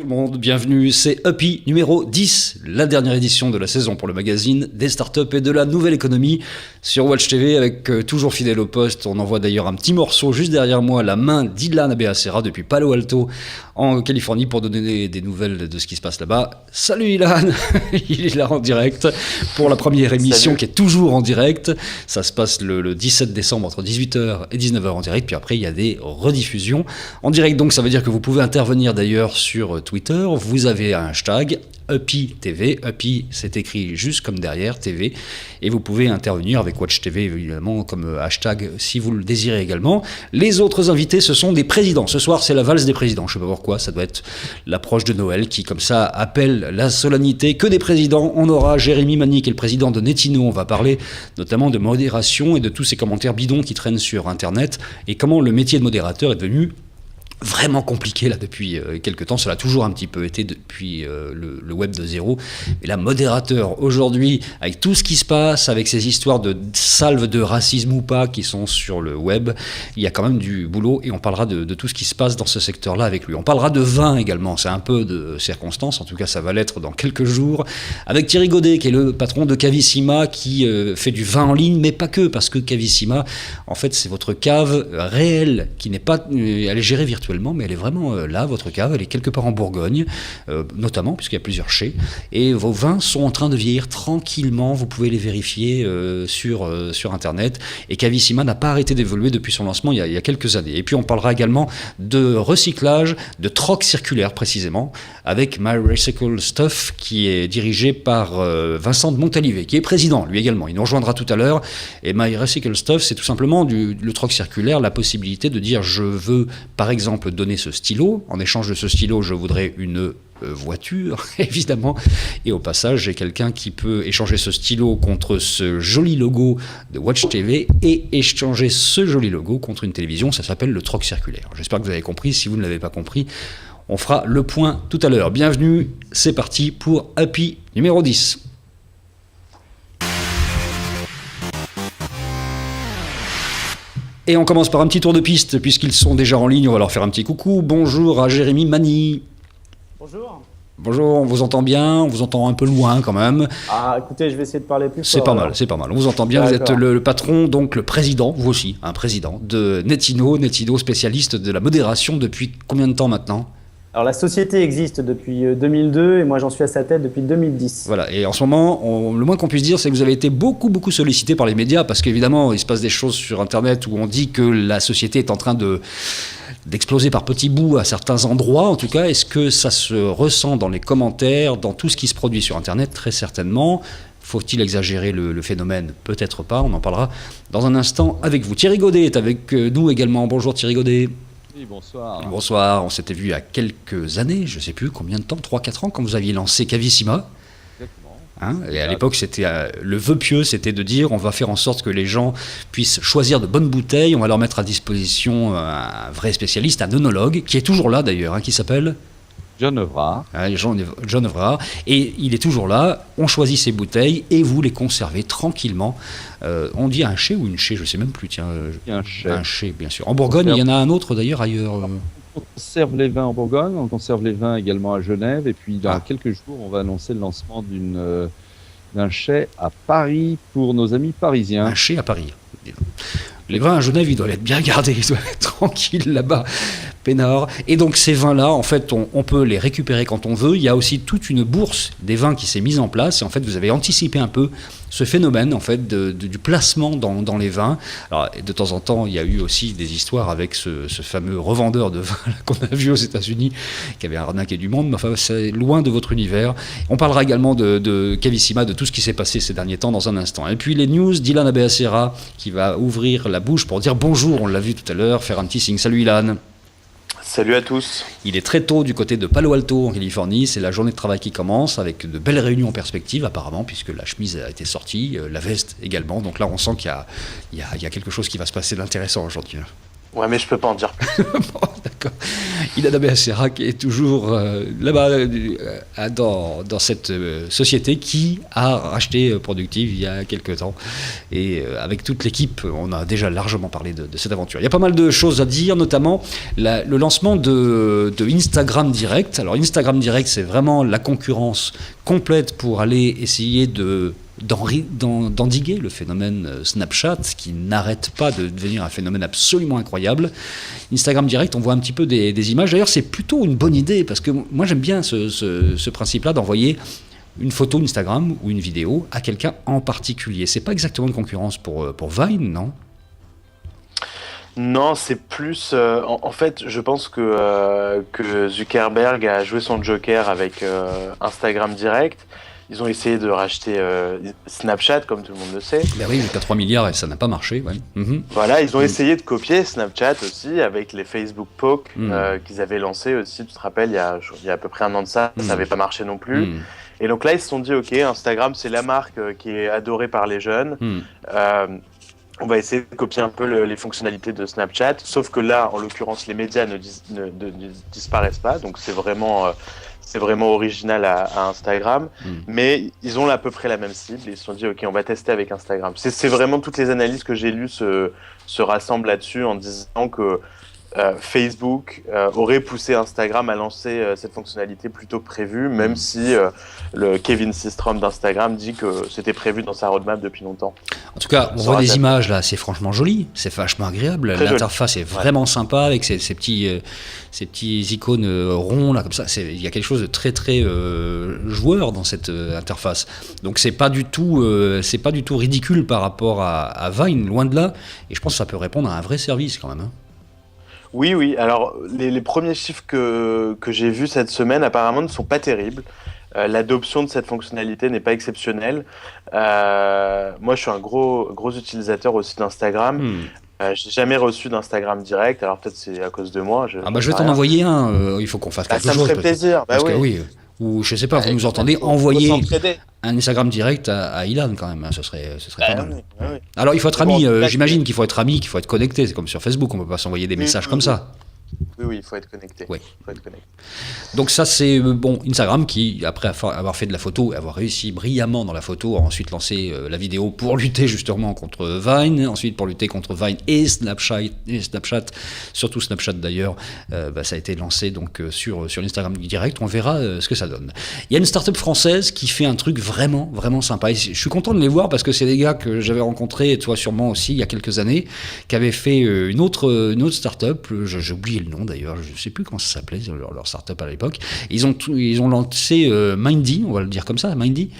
tout le monde, bienvenue, c'est Uppy numéro 10, la dernière édition de la saison pour le magazine des startups et de la nouvelle économie sur Watch TV avec toujours fidèle au poste. On envoie d'ailleurs un petit morceau juste derrière moi, la main d'Ilan Beacera depuis Palo Alto en Californie pour donner des nouvelles de ce qui se passe là-bas. Salut Ilan, il est là en direct pour la première émission. Salut. Qui est toujours en direct. Ça se passe le 17 décembre entre 18h et 19h en direct, puis après il y a des rediffusions en direct, donc ça veut dire que vous pouvez intervenir d'ailleurs sur Twitter. Vous avez un hashtag Uppy TV, Uppy c'est écrit juste comme derrière TV, et vous pouvez intervenir avec Watch TV évidemment comme hashtag si vous le désirez également. Les autres invités, ce sont des présidents. Ce soir c'est la valse des présidents, je sais pas pourquoi, ça doit être l'approche de Noël qui comme ça appelle la solennité. Que des présidents, on aura Jérémy Magny qui est le président de Netino, on va parler notamment de modération et de tous ces commentaires bidons qui traînent sur internet et comment le métier de modérateur est devenu vraiment compliqué là depuis quelques temps. Ça l'a toujours un petit peu été depuis le web de zéro. Et là, modérateur aujourd'hui, avec tout ce qui se passe, avec ces histoires de salves de racisme ou pas qui sont sur le web, il y a quand même du boulot et on parlera de tout ce qui se passe dans ce secteur-là avec lui. On parlera de vin également, c'est un peu de circonstance, en tout cas ça va l'être dans quelques jours, avec Thierry Godet qui est le patron de Cavissima qui fait du vin en ligne, mais pas que, parce que Cavissima, en fait, c'est votre cave réelle qui n'est pas... elle est gérée virtuellement, mais elle est vraiment là, votre cave, elle est quelque part en Bourgogne, notamment, puisqu'il y a plusieurs chais, et vos vins sont en train de vieillir tranquillement, vous pouvez les vérifier sur Internet, et Cavissima n'a pas arrêté d'évoluer depuis son lancement il y a quelques années. Et puis on parlera également de recyclage, de troc circulaire précisément, avec My Recycle Stuff, qui est dirigé par Vincent de Montalivet, qui est président, lui également, il nous rejoindra tout à l'heure, et My Recycle Stuff, c'est tout simplement le troc circulaire, la possibilité de dire je veux, par exemple, donner ce stylo. En échange de ce stylo, je voudrais une voiture, évidemment. Et au passage, j'ai quelqu'un qui peut échanger ce stylo contre ce joli logo de Watch TV et échanger ce joli logo contre une télévision. Ça s'appelle le troc circulaire. J'espère que vous avez compris. Si vous ne l'avez pas compris, on fera le point tout à l'heure. Bienvenue, c'est parti pour Uppy numéro 10. Et on commence par un petit tour de piste, puisqu'ils sont déjà en ligne, on va leur faire un petit coucou. Bonjour à Jérémy Magny. Bonjour. Bonjour, on vous entend bien, on vous entend un peu loin quand même. Ah, écoutez, je vais essayer de parler plus fort. C'est pas mal, on vous entend bien. D'accord. Vous êtes le patron, donc le président, vous aussi, un président de Netino, spécialiste de la modération depuis combien de temps maintenant ? Alors la société existe depuis 2002 et moi j'en suis à sa tête depuis 2010. Voilà, et en ce moment, le moins qu'on puisse dire, c'est que vous avez été beaucoup sollicité par les médias parce qu'évidemment, il se passe des choses sur Internet où on dit que la société est en train d'exploser par petits bouts à certains endroits. En tout cas, est-ce que ça se ressent dans les commentaires, dans tout ce qui se produit sur Internet ? Très certainement. Faut-il exagérer le phénomène ? Peut-être pas, on en parlera dans un instant avec vous. Thierry Godet est avec nous également. Bonjour Thierry Godet. Oui, bonsoir. Bonsoir, on s'était vu il y a quelques années, je ne sais plus combien de temps, 3-4 ans, quand vous aviez lancé Cavissima. Exactement. Et à l'époque, c'était le vœu pieux, c'était de dire on va faire en sorte que les gens puissent choisir de bonnes bouteilles, on va leur mettre à disposition un vrai spécialiste, un œnologue, qui est toujours là d'ailleurs, qui s'appelle John Evrard. John Evrard, et il est toujours là, on choisit ses bouteilles et vous les conservez tranquillement. On dit un chai ou une chai, je ne sais même plus, tiens. Un chai. Un chai, bien sûr. En Bourgogne, il y en a un autre d'ailleurs ailleurs. On conserve les vins en Bourgogne, on conserve les vins également à Genève, et puis dans quelques jours, on va annoncer le lancement d'un chai à Paris pour nos amis parisiens. Un chai à Paris. Les vins à Genève, ils doivent être bien gardés, ils doivent être tranquilles là-bas, peinards. Et donc ces vins-là, en fait, on peut les récupérer quand on veut. Il y a aussi toute une bourse des vins qui s'est mise en place. Et en fait, vous avez anticipé un peu ce phénomène en fait du placement dans les vins. Alors, de temps en temps, il y a eu aussi des histoires avec ce fameux revendeur de vin qu'on a vu aux États-Unis, qui avait arnaqué du monde. Mais enfin, c'est loin de votre univers. On parlera également de Cavissima, de tout ce qui s'est passé ces derniers temps dans un instant. Et puis les news d'Ilan Beacera qui va ouvrir la bouche pour dire bonjour. On l'a vu tout à l'heure, faire un petit signe. Salut Ilan. Salut à tous. Il est très tôt du côté de Palo Alto en Californie, c'est la journée de travail qui commence avec de belles réunions en perspective apparemment puisque la chemise a été sortie, la veste également, donc là on sent qu'il y a quelque chose qui va se passer d'intéressant aujourd'hui. Ouais mais je peux pas en dire plus. Bon, d'accord. Ilana Beacera qui est toujours là-bas dans cette société qui a racheté Productive il y a quelques temps. Et avec toute l'équipe, on a déjà largement parlé de cette aventure. Il y a pas mal de choses à dire, notamment le lancement de Instagram Direct. Alors Instagram Direct, c'est vraiment la concurrence complète pour aller essayer d'endiguer le phénomène Snapchat qui n'arrête pas de devenir un phénomène absolument incroyable. Instagram Direct, on voit un petit peu des images. D'ailleurs, c'est plutôt une bonne idée parce que moi j'aime bien ce principe-là d'envoyer une photo Instagram ou une vidéo à quelqu'un en particulier. C'est pas exactement une concurrence pour Vine, non ? Non, c'est plus. En fait, je pense que Zuckerberg a joué son joker avec Instagram Direct. Ils ont essayé de racheter Snapchat, comme tout le monde le sait. Ben oui, jusqu'à 3 milliards et ça n'a pas marché. Ouais. Voilà, ils ont essayé de copier Snapchat aussi avec les Facebook Poke qu'ils avaient lancés aussi. Tu te rappelles, il y a à peu près un an de ça, ça n'avait pas marché non plus. Et donc là, ils se sont dit, ok, Instagram, c'est la marque qui est adorée par les jeunes. On va essayer de copier un peu les fonctionnalités de Snapchat, sauf que là, en l'occurrence, les médias ne disparaissent pas, donc c'est vraiment original à Instagram, mais ils ont à peu près la même cible, et ils se sont dit, ok, on va tester avec Instagram. C'est vraiment toutes les analyses que j'ai lues se rassemblent là-dessus en disant que Facebook aurait poussé Instagram à lancer cette fonctionnalité plus tôt que prévu, même si le Kevin Systrom d'Instagram dit que c'était prévu dans sa roadmap depuis longtemps. En tout cas, on voit des images là, c'est franchement joli, c'est vachement agréable. L'interface est vraiment sympa avec ces petits icônes ronds là comme ça. Il y a quelque chose de très très joueur dans cette interface. Donc c'est pas du tout ridicule par rapport à Vine, loin de là. Et je pense que ça peut répondre à un vrai service quand même. Hein. Oui. Alors, les premiers chiffres que j'ai vus cette semaine, apparemment, ne sont pas terribles. L'adoption de cette fonctionnalité n'est pas exceptionnelle. Moi, je suis un gros utilisateur aussi d'Instagram. J'ai jamais reçu d'Instagram direct. Alors, peut-être c'est à cause de moi. Je vais t'en envoyer un. Il faut qu'on fasse quelque chose. Ça me ferait plaisir. Parce que oui. Ou je sais pas, vous nous entendez, envoyer un Instagram direct à Ilan quand même, ce serait pas mal. Oui. Alors il faut être ami, j'imagine qu'il faut être ami, qu'il faut être connecté, c'est comme sur Facebook, on peut pas s'envoyer des messages comme ça. Oui, il faut être connecté. Oui. Donc ça c'est Instagram qui, après avoir fait de la photo et avoir réussi brillamment dans la photo, a ensuite lancé la vidéo pour lutter justement contre Vine, ensuite pour lutter contre Vine et Snapchat, surtout Snapchat d'ailleurs, ça a été lancé donc sur Instagram Direct, on verra ce que ça donne. Il y a une start-up française qui fait un truc vraiment, vraiment sympa. Et je suis content de les voir parce que c'est des gars que j'avais rencontrés, et toi sûrement aussi, il y a quelques années, qui avaient fait une autre start-up, j'ai oublié le nom d'ailleurs, je ne sais plus comment ça s'appelait, leur start-up à l'époque. Ils ont lancé Mindy, on va le dire comme ça, Mindy.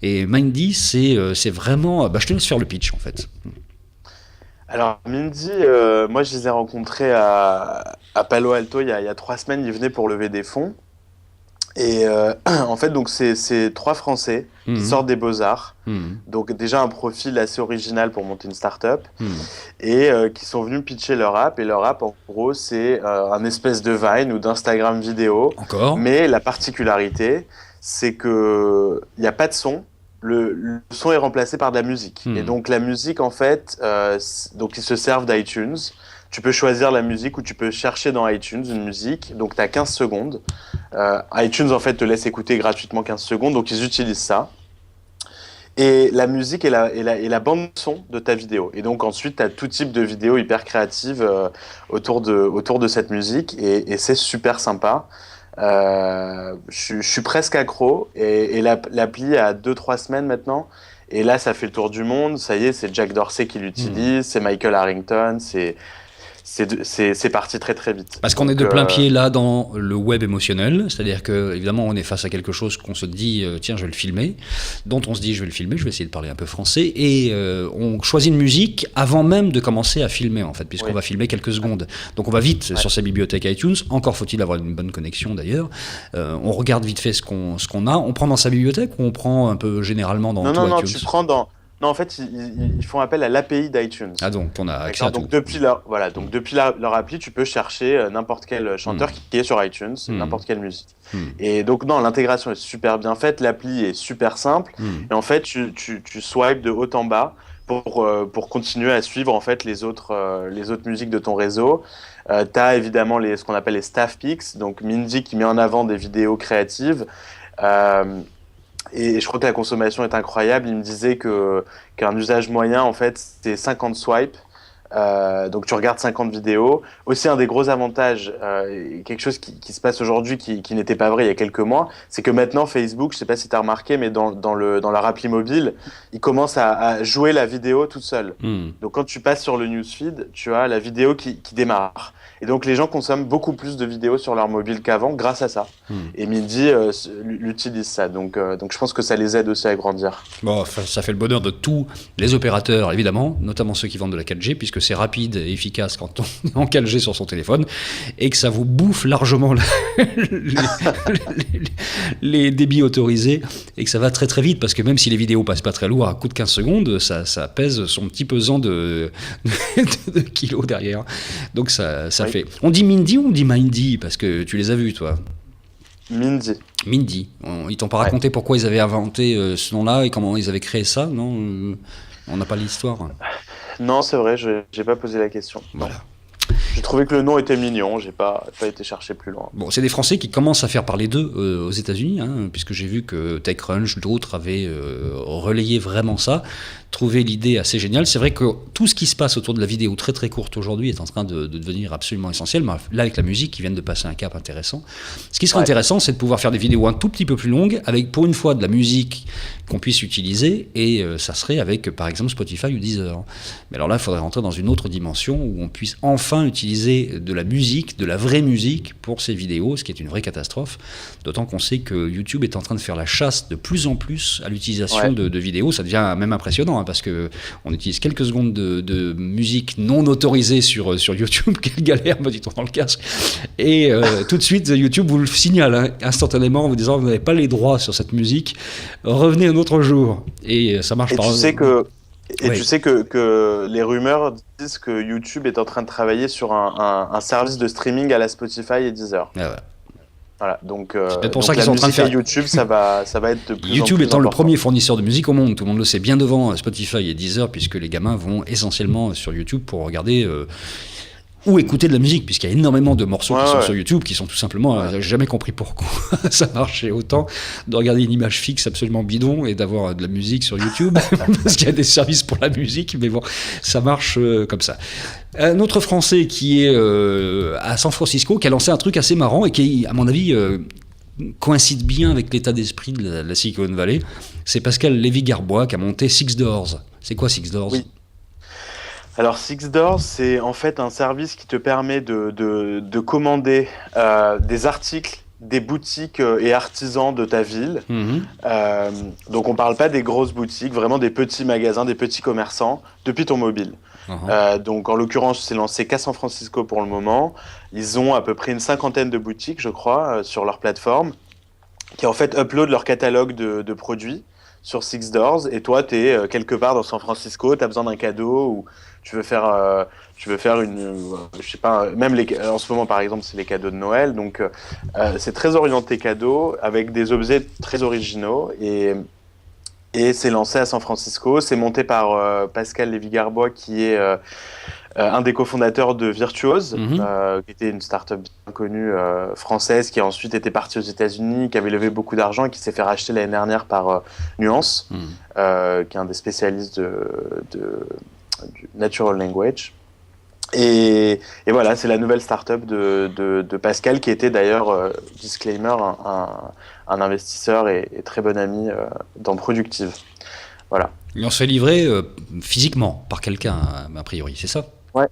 Et Mindy, c'est vraiment... je te laisse faire le pitch en fait. Alors Mindy, moi je les ai rencontrés à Palo Alto il y a 3 semaines, ils venaient pour lever des fonds. Et en fait, donc c'est 3 Français qui sortent des Beaux-Arts, donc déjà un profil assez original pour monter une start-up, et qui sont venus pitcher leur app. Et leur app, en gros, c'est un espèce de Vine ou d'Instagram vidéo. Encore. Mais la particularité, c'est que il n'y a pas de son. Le son est remplacé par de la musique. Et donc la musique, en fait, donc ils se servent d'iTunes. Tu peux choisir la musique ou tu peux chercher dans iTunes une musique. Donc, tu as 15 secondes. iTunes, en fait, te laisse écouter gratuitement 15 secondes. Donc, ils utilisent ça. Et la musique est la bande-son de ta vidéo. Et donc, ensuite, tu as tout type de vidéos hyper créatives autour de cette musique. Et c'est super sympa. Je suis presque accro. Et l'appli a 2-3 semaines maintenant. Et là, ça fait le tour du monde. Ça y est, c'est Jack Dorsey qui l'utilise. C'est Michael Harrington. C'est parti très très vite. Parce qu'on est de plein pied là dans le web émotionnel, c'est-à-dire que évidemment on est face à quelque chose qu'on se dit tiens je vais le filmer, dont on se dit je vais le filmer, je vais essayer de parler un peu français, et on choisit une musique avant même de commencer à filmer en fait, puisqu'on va filmer quelques secondes. Donc on va vite sur sa bibliothèque iTunes, encore faut-il avoir une bonne connexion d'ailleurs, on regarde vite fait ce qu'on a, on prend dans sa bibliothèque ou on prend un peu généralement dans iTunes. Non, tu prends dans... Non, en fait, ils font appel à l'API d'iTunes. Ah donc, on a accès à tout. Donc, depuis leur appli, tu peux chercher n'importe quel chanteur qui est sur iTunes, n'importe quelle musique. Et donc, non, l'intégration est super bien faite, l'appli est super simple. Et en fait, tu swipes de haut en bas pour continuer à suivre en fait les autres musiques de ton réseau. T'as évidemment ce qu'on appelle les staff pics, donc Mindy qui met en avant des vidéos créatives. Et je crois que la consommation est incroyable. Il me disait qu'un usage moyen, en fait, c'est 50 swipes. Donc tu regardes 50 vidéos. Aussi, un des gros avantages, quelque chose qui se passe aujourd'hui qui n'était pas vrai il y a quelques mois, c'est que maintenant Facebook, je sais pas si tu as remarqué, mais dans leur appli mobile, il commence à jouer la vidéo toute seule. Donc quand tu passes sur le newsfeed, tu as la vidéo qui démarre. Et donc les gens consomment beaucoup plus de vidéos sur leur mobile qu'avant grâce à ça. Et Mindy utilise ça. Donc je pense que ça les aide aussi à grandir. Bon, ça fait le bonheur de tous les opérateurs, évidemment, notamment ceux qui vendent de la 4G, puisque c'est rapide et efficace quand on est en 4G sur son téléphone, et que ça vous bouffe largement les débits autorisés, et que ça va très très vite, parce que même si les vidéos passent pas très lourd, à coup de 15 secondes, ça pèse son petit pesant de kilos derrière. Donc ça fait... On dit Mindy ou on dit Mindy? Parce que tu les as vus, toi. Mindy. Ils t'ont pas raconté pourquoi ils avaient inventé ce nom-là et comment ils avaient créé ça, non? On n'a pas l'histoire. Non, c'est vrai, j'ai pas posé la question. Voilà. J'ai trouvé que le nom était mignon, j'ai pas été chercher plus loin. Bon, c'est des Français qui commencent à faire parler d'eux aux États-Unis, puisque j'ai vu que TechCrunch, d'autres avaient relayé vraiment ça, trouvé l'idée assez géniale. C'est vrai que tout ce qui se passe autour de la vidéo très très courte aujourd'hui est en train de devenir absolument essentiel. Mais là, avec la musique, ils viennent de passer un cap intéressant. Ce qui serait intéressant, c'est de pouvoir faire des vidéos un tout petit peu plus longues, avec pour une fois de la musique qu'on puisse utiliser, et ça serait avec, par exemple, Spotify ou Deezer. Mais alors là, il faudrait rentrer dans une autre dimension où on puisse enfin utiliser de la musique, de la vraie musique pour ces vidéos, ce qui est une vraie catastrophe. D'autant qu'on sait que YouTube est en train de faire la chasse de plus en plus à l'utilisation de vidéos. Ça devient même impressionnant, parce qu'on utilise quelques secondes de musique non autorisée sur YouTube. Quelle galère, me dit-on dans le casque. Et tout de suite, YouTube vous le signale instantanément en vous disant: vous n'avez pas les droits sur cette musique, revenez un autre jour. Et ça marche pas. Tu sais que les rumeurs disent que YouTube est en train de travailler sur un service de streaming à la Spotify et Deezer. Ah ouais. Voilà, donc c'est pour ça qu'ils sont en train de faire YouTube, ça va être de plus en YouTube plus étant le important. premier fournisseur de musique au monde, tout le monde le sait, bien devant Spotify et Deezer, puisque les gamins vont essentiellement sur YouTube pour regarder ou écouter de la musique, puisqu'il y a énormément de morceaux qui sont sur YouTube qui sont tout simplement, j'ai jamais compris pourquoi ça marchait autant de regarder une image fixe absolument bidon et d'avoir de la musique sur YouTube, parce qu'il y a des services pour la musique, mais bon, ça marche comme ça. Un autre Français qui est à San Francisco, qui a lancé un truc assez marrant et qui, à mon avis, coïncide bien avec l'état d'esprit de la Silicon Valley, c'est Pascal Lévy-Garbois qui a monté Six Doors. C'est quoi Six Doors? Oui. Alors Six Doors, c'est en fait un service qui te permet de commander des articles des boutiques et artisans de ta ville. Donc on parle pas des grosses boutiques, vraiment des petits magasins, des petits commerçants, depuis ton mobile. Donc en l'occurrence, c'est lancé qu'à San Francisco pour le moment. Ils ont à peu près une 50aine de boutiques, je crois, sur leur plateforme, qui en fait uploadent leur catalogue de produits sur Six Doors. Et toi, tu es quelque part dans San Francisco, tu as besoin d'un cadeau ou tu veux faire une, je sais pas, même en ce moment par exemple, c'est les cadeaux de Noël. Donc c'est très orienté cadeau avec des objets très originaux et c'est lancé à San Francisco. C'est monté par Pascal Lévy-Garbois qui est un des cofondateurs de Virtuose, qui était une start-up bien connue française qui a ensuite été partie aux États-Unis, qui avait levé beaucoup d'argent et qui s'est fait racheter l'année dernière par Nuance, qui est un des spécialistes du Natural Language. Et voilà, c'est la nouvelle start-up de Pascal, qui était d'ailleurs, disclaimer, un investisseur et très bon ami dans Productive. Voilà. Et on se fait livrer physiquement par quelqu'un, a priori, c'est ça? Ouais,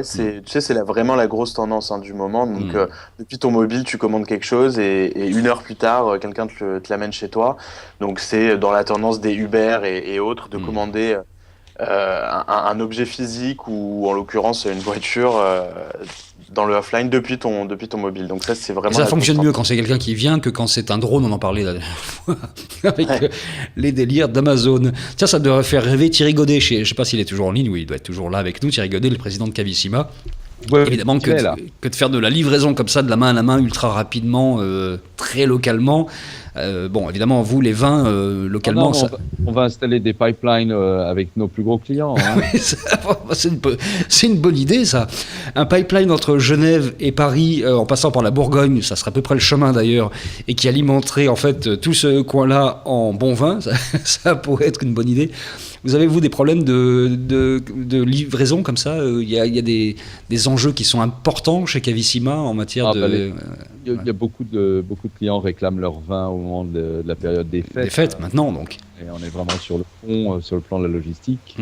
tu sais, c'est vraiment la grosse tendance du moment. Donc, depuis ton mobile, tu commandes quelque chose et une heure plus tard, quelqu'un te l'amène chez toi. Donc, c'est dans la tendance des Uber et autres de commander un objet physique ou en l'occurrence une voiture dans le offline depuis ton mobile. Donc ça, c'est vraiment... Et ça fonctionne mieux quand c'est quelqu'un qui vient que quand c'est un drone, on en parlait la dernière fois, avec les délires d'Amazon. Tiens, ça devrait faire rêver Thierry Godet, je ne sais pas s'il est toujours en ligne, oui, il doit être toujours là avec nous, Thierry Godet, le président de Cavissima. Ouais, évidemment que de faire de la livraison comme ça, de la main à la main, ultra rapidement, très localement, Bon, évidemment, vous, les vins, localement... Non, on va installer des pipelines avec nos plus gros clients. Hein. C'est une bonne idée, ça. Un pipeline entre Genève et Paris, en passant par la Bourgogne, ça serait à peu près le chemin d'ailleurs, et qui alimenterait en fait tout ce coin-là en bon vin, ça pourrait être une bonne idée. Vous avez, vous, des problèmes de livraison comme ça? Il y a des enjeux qui sont importants chez Cavissima en matière de... Il y a beaucoup de clients réclament leur vin au moment de la période des fêtes. Des fêtes, maintenant, donc. Et on est vraiment sur le fond, sur le plan de la logistique.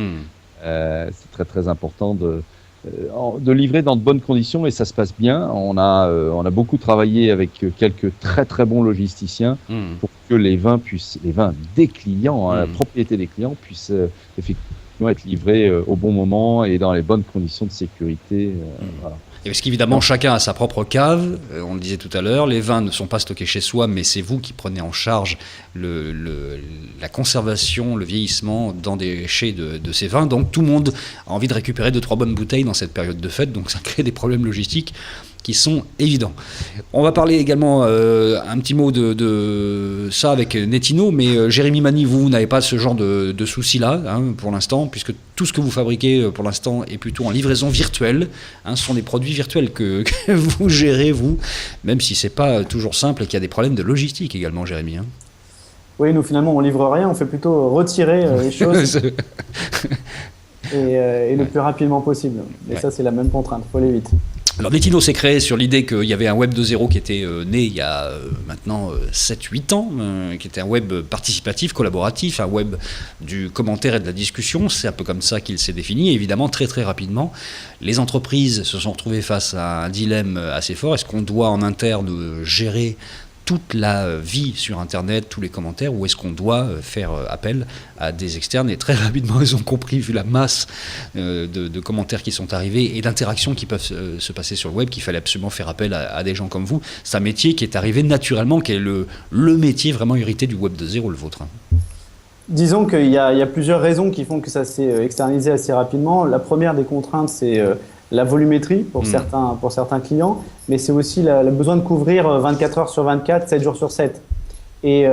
C'est très, très important de livrer dans de bonnes conditions et ça se passe bien. On a beaucoup travaillé avec quelques très, très bons logisticiens pour que les vins des clients, la propriété des clients puissent effectivement être livrés au bon moment et dans les bonnes conditions de sécurité. Voilà. Et parce qu'évidemment, chacun a sa propre cave, on le disait tout à l'heure, les vins ne sont pas stockés chez soi, mais c'est vous qui prenez en charge la conservation, le vieillissement dans des chais de ces vins. Donc tout le monde a envie de récupérer 2-3 bonnes bouteilles dans cette période de fête, donc ça crée des problèmes logistiques qui sont évidents. On va parler également un petit mot de ça avec Nettino, mais Jérémy Mani, vous n'avez pas ce genre de soucis-là pour l'instant, puisque tout ce que vous fabriquez pour l'instant est plutôt en livraison virtuelle. Ce sont des produits virtuels que vous gérez, vous, même si c'est pas toujours simple et qu'il y a des problèmes de logistique également, Jérémy. Oui, nous finalement on livre rien, on fait plutôt retirer les choses et le plus rapidement possible. Et ça c'est la même contrainte, il faut aller vite. Alors Nettino s'est créé sur l'idée qu'il y avait un web 2.0 qui était né il y a maintenant 7-8 ans, qui était un web participatif, collaboratif, un web du commentaire et de la discussion. C'est un peu comme ça qu'il s'est défini. Et évidemment, très très rapidement, les entreprises se sont retrouvées face à un dilemme assez fort. Est-ce qu'on doit en interne gérer toute la vie sur Internet, tous les commentaires, ou est-ce qu'on doit faire appel à des externes? Et très rapidement, ils ont compris, vu la masse de commentaires qui sont arrivés et d'interactions qui peuvent se passer sur le web, qu'il fallait absolument faire appel à des gens comme vous. C'est un métier qui est arrivé naturellement, qui est le métier vraiment hérité du Web 2.0, le vôtre. Disons qu'il y a plusieurs raisons qui font que ça s'est externalisé assez rapidement. La première des contraintes, c'est la volumétrie pour certains clients, mais c'est aussi le besoin de couvrir 24 heures sur 24, 7 jours sur 7. Et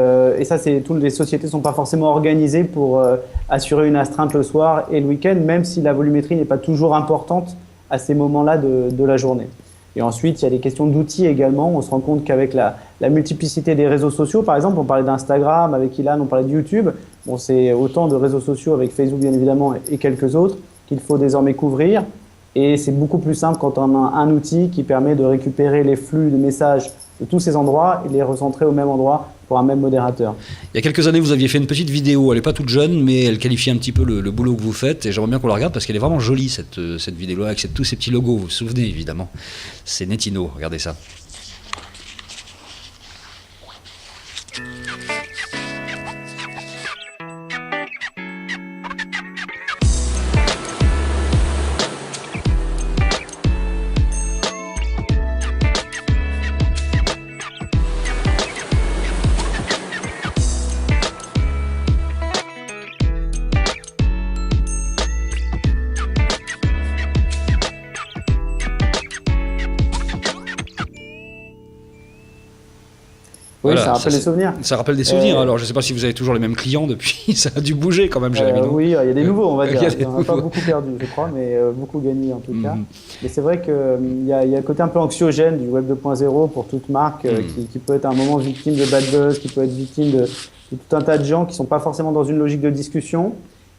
ça, toutes les sociétés ne sont pas forcément organisées pour assurer une astreinte le soir et le week-end, même si la volumétrie n'est pas toujours importante à ces moments-là de la journée. Et ensuite, il y a des questions d'outils également. On se rend compte qu'avec la multiplicité des réseaux sociaux, par exemple, on parlait d'Instagram, avec Ilan, on parlait de YouTube. Bon, c'est autant de réseaux sociaux avec Facebook, bien évidemment, et quelques autres qu'il faut désormais couvrir. Et c'est beaucoup plus simple quand on a un outil qui permet de récupérer les flux de messages de tous ces endroits et les recentrer au même endroit pour un même modérateur. Il y a quelques années, vous aviez fait une petite vidéo, elle n'est pas toute jeune, mais elle qualifie un petit peu le boulot que vous faites, et j'aimerais bien qu'on la regarde parce qu'elle est vraiment jolie, cette vidéo-là, avec tous ces petits logos, vous vous souvenez évidemment. C'est Nettino, regardez ça. Oui, Voilà, ça rappelle des souvenirs. Ça rappelle des souvenirs. Alors, je ne sais pas si vous avez toujours les mêmes clients depuis. Ça a dû bouger quand même, Jérémy. Oui, il y a des nouveaux, on va dire. Il y en a pas beaucoup perdu, je crois, mais beaucoup gagné en tout cas. Mais c'est vrai qu'il y a un côté un peu anxiogène du Web 2.0 pour toute marque qui peut être à un moment victime de bad buzz, qui peut être victime de tout un tas de gens qui ne sont pas forcément dans une logique de discussion.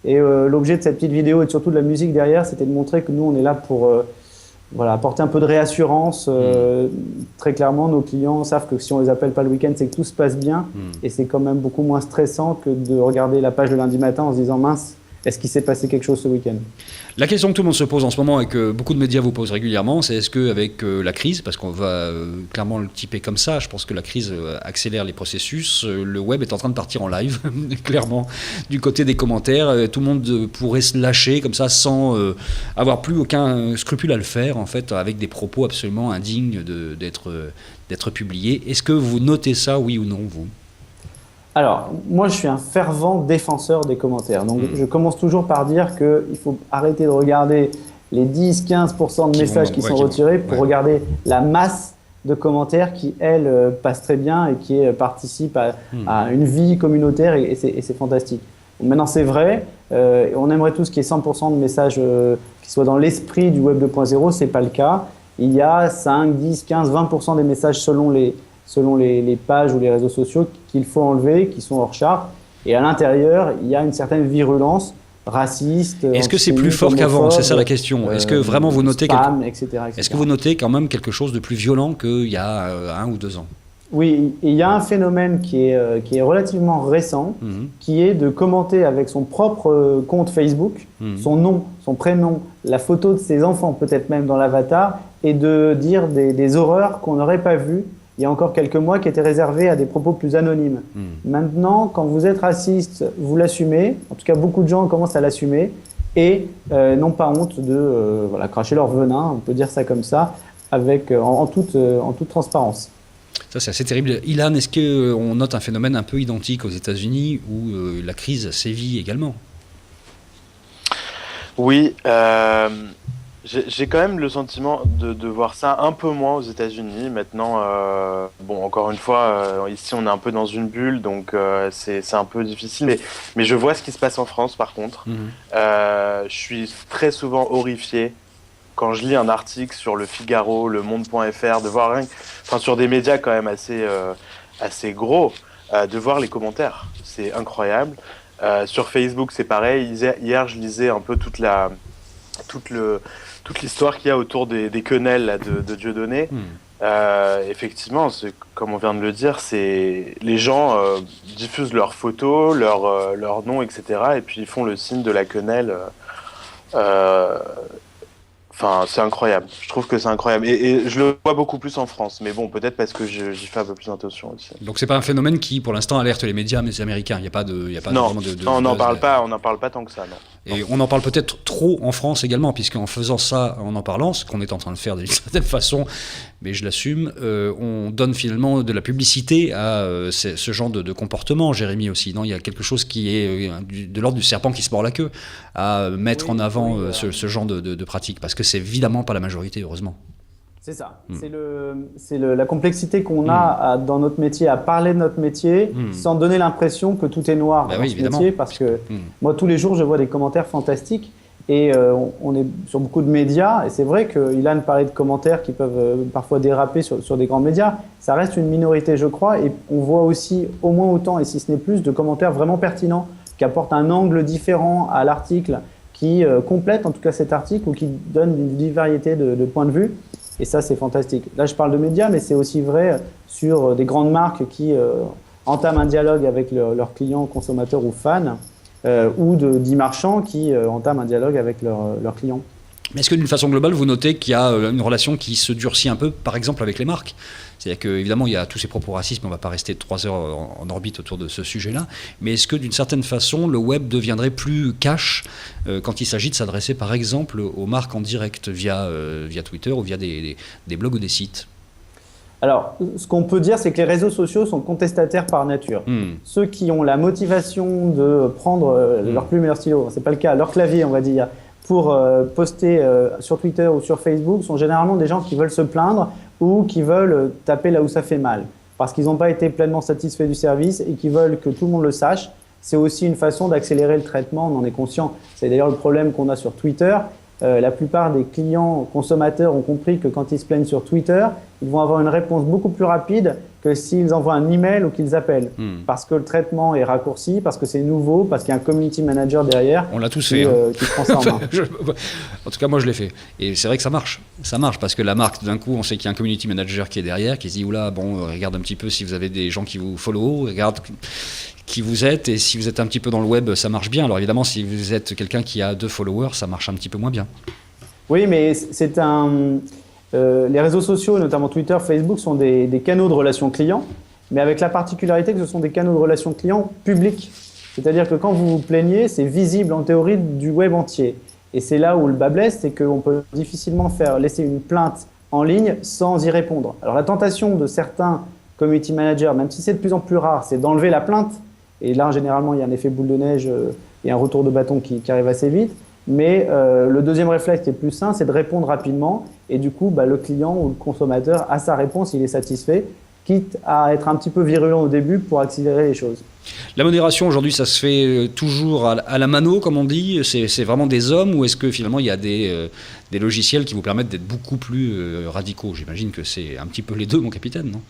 Et l'objet de cette petite vidéo et surtout de la musique derrière, c'était de montrer que nous, on est là pour apporter un peu de réassurance. Très clairement, nos clients savent que si on les appelle pas le week-end, c'est que tout se passe bien. Et c'est quand même beaucoup moins stressant que de regarder la page le lundi matin en se disant « mince, est-ce qu'il s'est passé quelque chose ce week-end ?» La question que tout le monde se pose en ce moment et que beaucoup de médias vous posent régulièrement, c'est est-ce qu'avec la crise, parce qu'on va clairement le typer comme ça, je pense que la crise accélère les processus, le web est en train de partir en live, clairement, du côté des commentaires, tout le monde pourrait se lâcher comme ça sans avoir plus aucun scrupule à le faire, en fait, avec des propos absolument indignes d'être publiés. Est-ce que vous notez ça, oui ou non, vous ? Alors, moi, je suis un fervent défenseur des commentaires. Donc, je commence toujours par dire qu'il faut arrêter de regarder les 10-15% de messages qui sont retirés pour regarder la masse de commentaires qui, elles, passent très bien et qui participent à une vie communautaire et c'est fantastique. Maintenant, c'est vrai, on aimerait tous qu'il y ait 100% de messages qui soient dans l'esprit du Web 2.0, c'est pas le cas. Il y a 5, 10, 15, 20% des messages selon les pages ou les réseaux sociaux qu'il faut enlever, qui sont hors charte. Et à l'intérieur, il y a une certaine virulence raciste. Est-ce que c'est plus fort qu'avant? C'est ça la question. Est-ce que vraiment vous notez spam, etc. Est-ce que vous notez quand même quelque chose de plus violent qu'il y a 1 ou 2 ans? Oui, il y a un phénomène qui est relativement récent, qui est de commenter avec son propre compte Facebook, son nom, son prénom, la photo de ses enfants, peut-être même dans l'avatar, et de dire des horreurs qu'on n'aurait pas vues il y a encore quelques mois, qui étaient réservées à des propos plus anonymes. Maintenant, quand vous êtes raciste, vous l'assumez. En tout cas, beaucoup de gens commencent à l'assumer et n'ont pas honte de cracher leur venin, on peut dire ça comme ça, en toute transparence. Ça, c'est assez terrible. Ilan, est-ce qu'on note un phénomène un peu identique aux États-Unis où la crise sévit également? Oui, j'ai quand même le sentiment de voir ça un peu moins aux États-Unis. Maintenant, encore une fois, ici on est un peu dans une bulle, donc c'est un peu difficile. Mais je vois ce qui se passe en France, par contre. Je suis très souvent horrifié quand je lis un article sur Le Figaro, Le Monde.fr, de voir sur des médias quand même assez gros, de voir les commentaires. C'est incroyable. Sur Facebook, c'est pareil. Hier, je lisais un peu toute l'histoire qu'il y a autour des quenelles là, de Dieudonné. Effectivement, comme on vient de le dire, les gens diffusent leurs photos, leurs noms, etc. Et puis ils font le signe de la quenelle. C'est incroyable. Je trouve que c'est incroyable. Et je le vois beaucoup plus en France. Mais bon, peut-être parce que j'y fais un peu plus attention aussi. Donc c'est pas un phénomène qui, pour l'instant, alerte les médias américains. Il n'y a pas non, vraiment de on n'en parle pas. On n'en parle pas tant que ça, non. Et on en parle peut-être trop en France également, puisqu'en faisant ça, en parlant, ce qu'on est en train de faire d'une certaine façon, mais je l'assume, on donne finalement de la publicité à ce genre de comportement, Jérémy aussi. Non, il y a quelque chose qui est de l'ordre du serpent qui se mord la queue, à mettre en avant ce genre de pratique, parce que c'est évidemment pas la majorité, heureusement. C'est ça. C'est la complexité qu'on a dans notre métier, à parler de notre métier, sans donner l'impression que tout est noir dans ce métier, parce que moi, tous les jours, je vois des commentaires fantastiques et on est sur beaucoup de médias. Et c'est vrai qu'Ilan parlait de commentaires qui peuvent parfois déraper sur des grands médias. Ça reste une minorité, je crois, et on voit aussi au moins autant, et si ce n'est plus, de commentaires vraiment pertinents, qui apportent un angle différent à l'article, qui complète en tout cas cet article ou qui donne une variété de points de vue. Et ça, c'est fantastique. Là, je parle de médias, mais c'est aussi vrai sur des grandes marques qui entament un dialogue avec leurs clients, consommateurs ou fans, ou d'e-marchands qui entament un dialogue avec leurs clients. Mais est-ce que d'une façon globale, vous notez qu'il y a une relation qui se durcit un peu, par exemple avec les marques? C'est-à-dire qu'évidemment, il y a tous ces propos racistes, mais on ne va pas rester 3 heures en orbite autour de ce sujet-là. Mais est-ce que d'une certaine façon, le web deviendrait plus cash quand il s'agit de s'adresser par exemple aux marques en direct via Twitter ou via des blogs ou des sites? Alors, ce qu'on peut dire, c'est que les réseaux sociaux sont contestataires par nature. Ceux qui ont la motivation de prendre leur plume et leur stylo, c'est pas le cas, leur clavier, on va dire, pour poster sur Twitter ou sur Facebook sont généralement des gens qui veulent se plaindre ou qui veulent taper là où ça fait mal parce qu'ils n'ont pas été pleinement satisfaits du service et qui veulent que tout le monde le sache. C'est aussi une façon d'accélérer le traitement, on en est conscient. C'est d'ailleurs le problème qu'on a sur Twitter. La plupart des clients consommateurs ont compris que quand ils se plaignent sur Twitter, ils vont avoir une réponse beaucoup plus rapide que s'ils envoient un email ou qu'ils appellent. Parce que le traitement est raccourci, parce que c'est nouveau, parce qu'il y a un community manager derrière. On l'a tous fait. Qui prend ça en main. En tout cas, moi, je l'ai fait. Et c'est vrai que ça marche. Ça marche parce que la marque, d'un coup, on sait qu'il y a un community manager qui est derrière, qui se dit, oula, regarde un petit peu si vous avez des gens qui vous follow, regarde qui vous êtes, et si vous êtes un petit peu dans le web, ça marche bien. Alors évidemment, si vous êtes quelqu'un qui a 2 followers, ça marche un petit peu moins bien. Oui, mais les réseaux sociaux, notamment Twitter, Facebook, sont des canaux de relations clients, mais avec la particularité que ce sont des canaux de relations clients publics. C'est-à-dire que quand vous vous plaignez, c'est visible en théorie du web entier. Et c'est là où le bas blesse, c'est qu'on peut difficilement laisser une plainte en ligne sans y répondre. Alors la tentation de certains community managers, même si c'est de plus en plus rare, c'est d'enlever la plainte. Et là, généralement, il y a un effet boule de neige et un retour de bâton qui arrive assez vite. Mais le deuxième réflexe qui est plus sain, c'est de répondre rapidement. Et du coup, le client ou le consommateur a sa réponse, il est satisfait, quitte à être un petit peu virulent au début pour accélérer les choses. La modération, aujourd'hui, ça se fait toujours à la mano, comme on dit. C'est vraiment des hommes, ou est-ce que finalement, il y a des logiciels qui vous permettent d'être beaucoup plus radicaux? J'imagine que c'est un petit peu les deux, mon capitaine, non?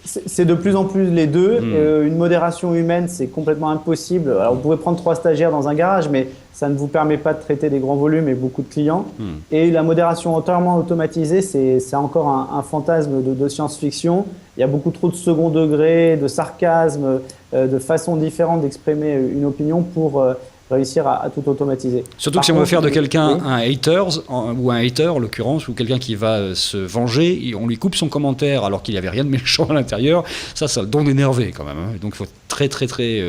C'est de plus en plus les deux. Une modération humaine, c'est complètement impossible. Alors, vous pouvez prendre 3 stagiaires dans un garage, mais ça ne vous permet pas de traiter des grands volumes et beaucoup de clients. Et la modération entièrement automatisée, c'est encore un fantasme de science-fiction. Il y a beaucoup trop de second degré, de sarcasme, de façons différentes d'exprimer une opinion pour réussir à tout automatiser. Surtout que si on veut faire de quelqu'un un hater en l'occurrence, ou quelqu'un qui va se venger, et on lui coupe son commentaire alors qu'il n'y avait rien de méchant à l'intérieur, ça le donne énervé quand même. Hein. Donc il faut être très très très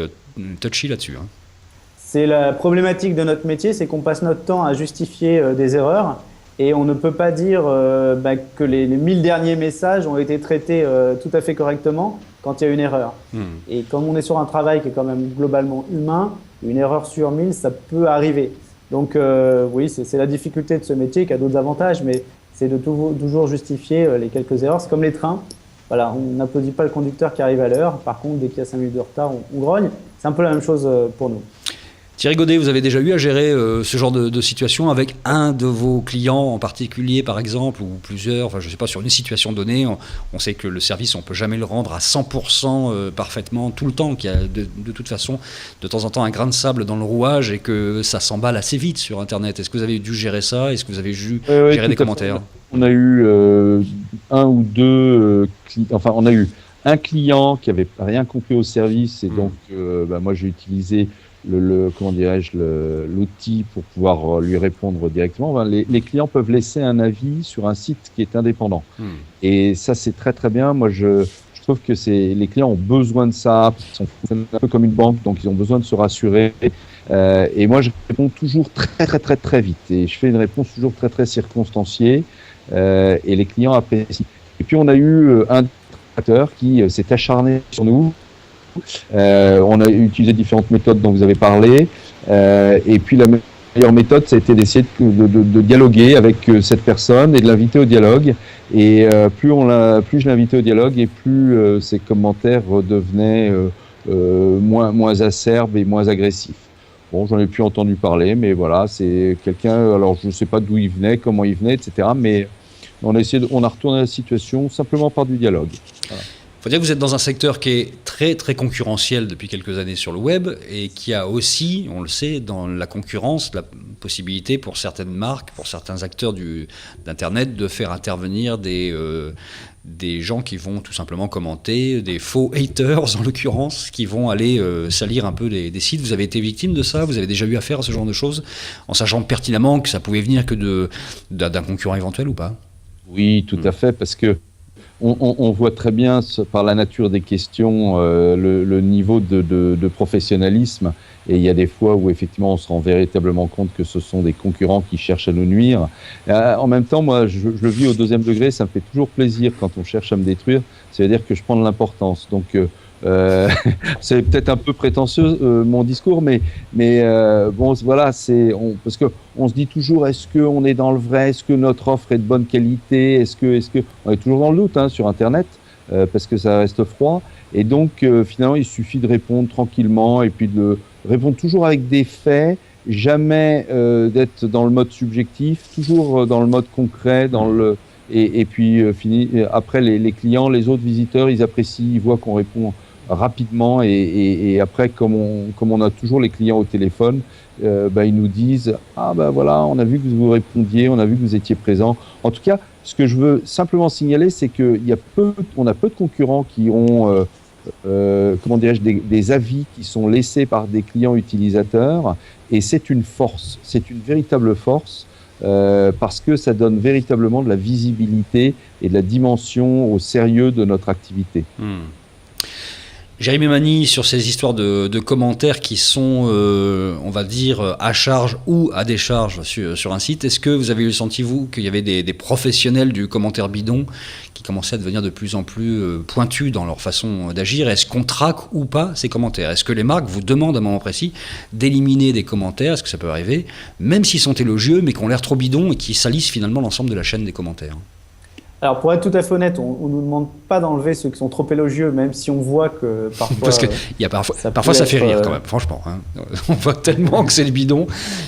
touchy là-dessus. Hein. C'est la problématique de notre métier, c'est qu'on passe notre temps à justifier des erreurs et on ne peut pas dire que les 1000 derniers messages ont été traités tout à fait correctement quand il y a une erreur. Et comme on est sur un travail qui est quand même globalement humain, une erreur sur 1000, ça peut arriver. Donc oui, c'est la difficulté de ce métier qui a d'autres avantages, mais c'est de toujours justifier les quelques erreurs. C'est comme les trains. Voilà, on n'applaudit pas le conducteur qui arrive à l'heure. Par contre, dès qu'il y a 5 minutes de retard, on grogne. C'est un peu la même chose pour nous. Thierry Godet, vous avez déjà eu à gérer ce genre de situation avec un de vos clients en particulier, par exemple, ou plusieurs, enfin, je ne sais pas, sur une situation donnée. On sait que le service, on ne peut jamais le rendre à 100% parfaitement tout le temps, qu'il y a de toute façon, de temps en temps, un grain de sable dans le rouage et que ça s'emballe assez vite sur Internet. Est-ce que vous avez dû gérer ça? Est-ce que vous avez dû gérer des commentaires? On a eu un ou deux enfin, on a eu un client qui n'avait rien compris au service et donc moi j'ai utilisé comment dirais-je, l'outil pour pouvoir lui répondre directement. Enfin, les clients peuvent laisser un avis sur un site qui est indépendant. Et ça, c'est très, très bien. Moi, je trouve que les clients ont besoin de ça. Ils sont un peu comme une banque, donc ils ont besoin de se rassurer. Et moi, je réponds toujours très, très, très, très vite. Et je fais une réponse toujours très, très circonstanciée. Et les clients apprécient. Et puis, on a eu un acteur qui s'est acharné sur nous. On a utilisé différentes méthodes dont vous avez parlé, et puis la meilleure méthode, ça a été d'essayer de dialoguer avec cette personne et de l'inviter au dialogue. Et plus je l'invitais au dialogue, et plus ses commentaires devenaient moins acerbes et moins agressifs. Bon, j'en ai plus entendu parler, mais voilà, c'est quelqu'un. Alors, je ne sais pas d'où il venait, comment il venait, etc. Mais on a retourné la situation simplement par du dialogue. Voilà. Il faut dire que vous êtes dans un secteur qui est très très concurrentiel depuis quelques années sur le web et qui a aussi, on le sait, dans la concurrence, la possibilité pour certaines marques, pour certains acteurs d'Internet de faire intervenir des gens qui vont tout simplement commenter, des faux haters en l'occurrence, qui vont aller salir un peu des sites. Vous avez été victime de ça? Vous avez déjà eu affaire à ce genre de choses en sachant pertinemment que ça pouvait venir que d'un concurrent éventuel ou pas? Oui, tout à fait, parce que on voit très bien par la nature des questions le niveau de professionnalisme, et il y a des fois où effectivement on se rend véritablement compte que ce sont des concurrents qui cherchent à nous nuire. En même temps, moi je le vis au 2e degré, ça me fait toujours plaisir quand on cherche à me détruire, ça veut dire que je prends de l'importance. Donc c'est peut-être un peu prétentieux mon discours, mais bon voilà, parce que on se dit toujours, est-ce qu'on est dans le vrai, est-ce que notre offre est de bonne qualité, est-ce que on est toujours dans le doute sur Internet parce que ça reste froid, et donc finalement il suffit de répondre tranquillement et puis de répondre toujours avec des faits, jamais d'être dans le mode subjectif, toujours dans le mode concret, et puis après les clients, les autres visiteurs, ils apprécient, ils voient qu'on répond rapidement, et après comme on a toujours les clients au téléphone, ils nous disent voilà, on a vu que vous répondiez, on a vu que vous étiez présent. En tout cas, ce que je veux simplement signaler, c'est qu'on a peu de concurrents qui ont comment dirais-je, des avis qui sont laissés par des clients utilisateurs, et c'est une force, c'est une véritable force. Parce que ça donne véritablement de la visibilité et de la dimension au sérieux de notre activité. Jérémy Mani, sur ces histoires de commentaires qui sont, on va dire, à charge ou à décharge sur un site, est-ce que vous avez eu le senti, vous, qu'il y avait des professionnels du commentaire bidon qui commençaient à devenir de plus en plus pointus dans leur façon d'agir? Est-ce qu'on traque ou pas ces commentaires? Est-ce que les marques vous demandent à un moment précis d'éliminer des commentaires? Est-ce que ça peut arriver, même s'ils sont élogieux, mais qui ont l'air trop bidons et qui salissent finalement l'ensemble de la chaîne des commentaires? Alors, pour être tout à fait honnête, on ne nous demande pas d'enlever ceux qui sont trop élogieux, même si on voit que parfois... Parce que parfois ça fait rire quand même, franchement. Hein. On voit tellement que c'est le bidon,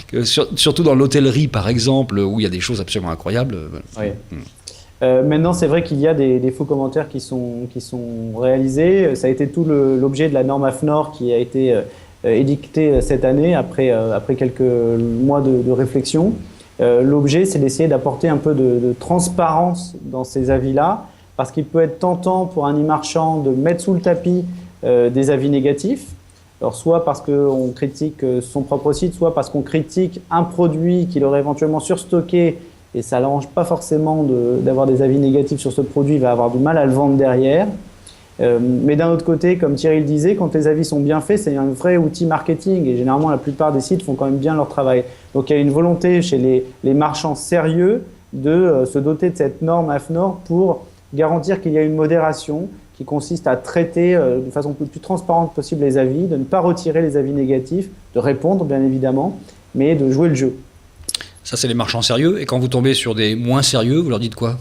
que surtout dans l'hôtellerie, par exemple, où il y a des choses absolument incroyables. Oui. Maintenant, c'est vrai qu'il y a des faux commentaires qui sont réalisés. Ça a été tout l'objet de la norme AFNOR qui a été édictée cette année, après quelques mois de réflexion. L'objet, c'est d'essayer d'apporter un peu de transparence dans ces avis-là, parce qu'il peut être tentant pour un e-marchand de mettre sous le tapis des avis négatifs. Alors, soit parce qu'on critique son propre site, soit parce qu'on critique un produit qu'il aurait éventuellement surstocké, et ça ne l'arrange pas forcément d'avoir des avis négatifs sur ce produit, il va avoir du mal à le vendre derrière. Mais d'un autre côté, comme Thierry le disait, quand les avis sont bien faits, c'est un vrai outil marketing et généralement la plupart des sites font quand même bien leur travail. Donc il y a une volonté chez les marchands sérieux de se doter de cette norme AFNOR pour garantir qu'il y a une modération qui consiste à traiter de façon plus transparente possible les avis, de ne pas retirer les avis négatifs, de répondre bien évidemment, mais de jouer le jeu. Ça, c'est les marchands sérieux. Et quand vous tombez sur des moins sérieux, vous leur dites quoi?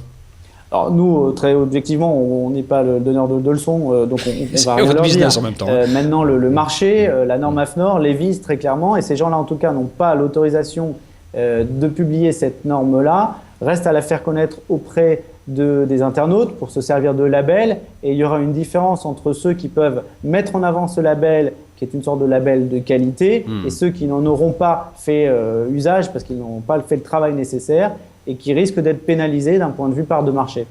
Alors nous, très objectivement, on n'est pas le donneur de leçons, donc on va rien leur dire. En même temps. Maintenant, le marché, la norme AFNOR les vise très clairement, et ces gens-là, en tout cas, n'ont pas l'autorisation de publier cette norme-là. Reste à la faire connaître auprès des internautes pour se servir de label, et il y aura une différence entre ceux qui peuvent mettre en avant ce label, qui est une sorte de label de qualité, et ceux qui n'en auront pas fait usage parce qu'ils n'ont pas fait le travail nécessaire, et qui risquent d'être pénalisés d'un point de vue part de marché.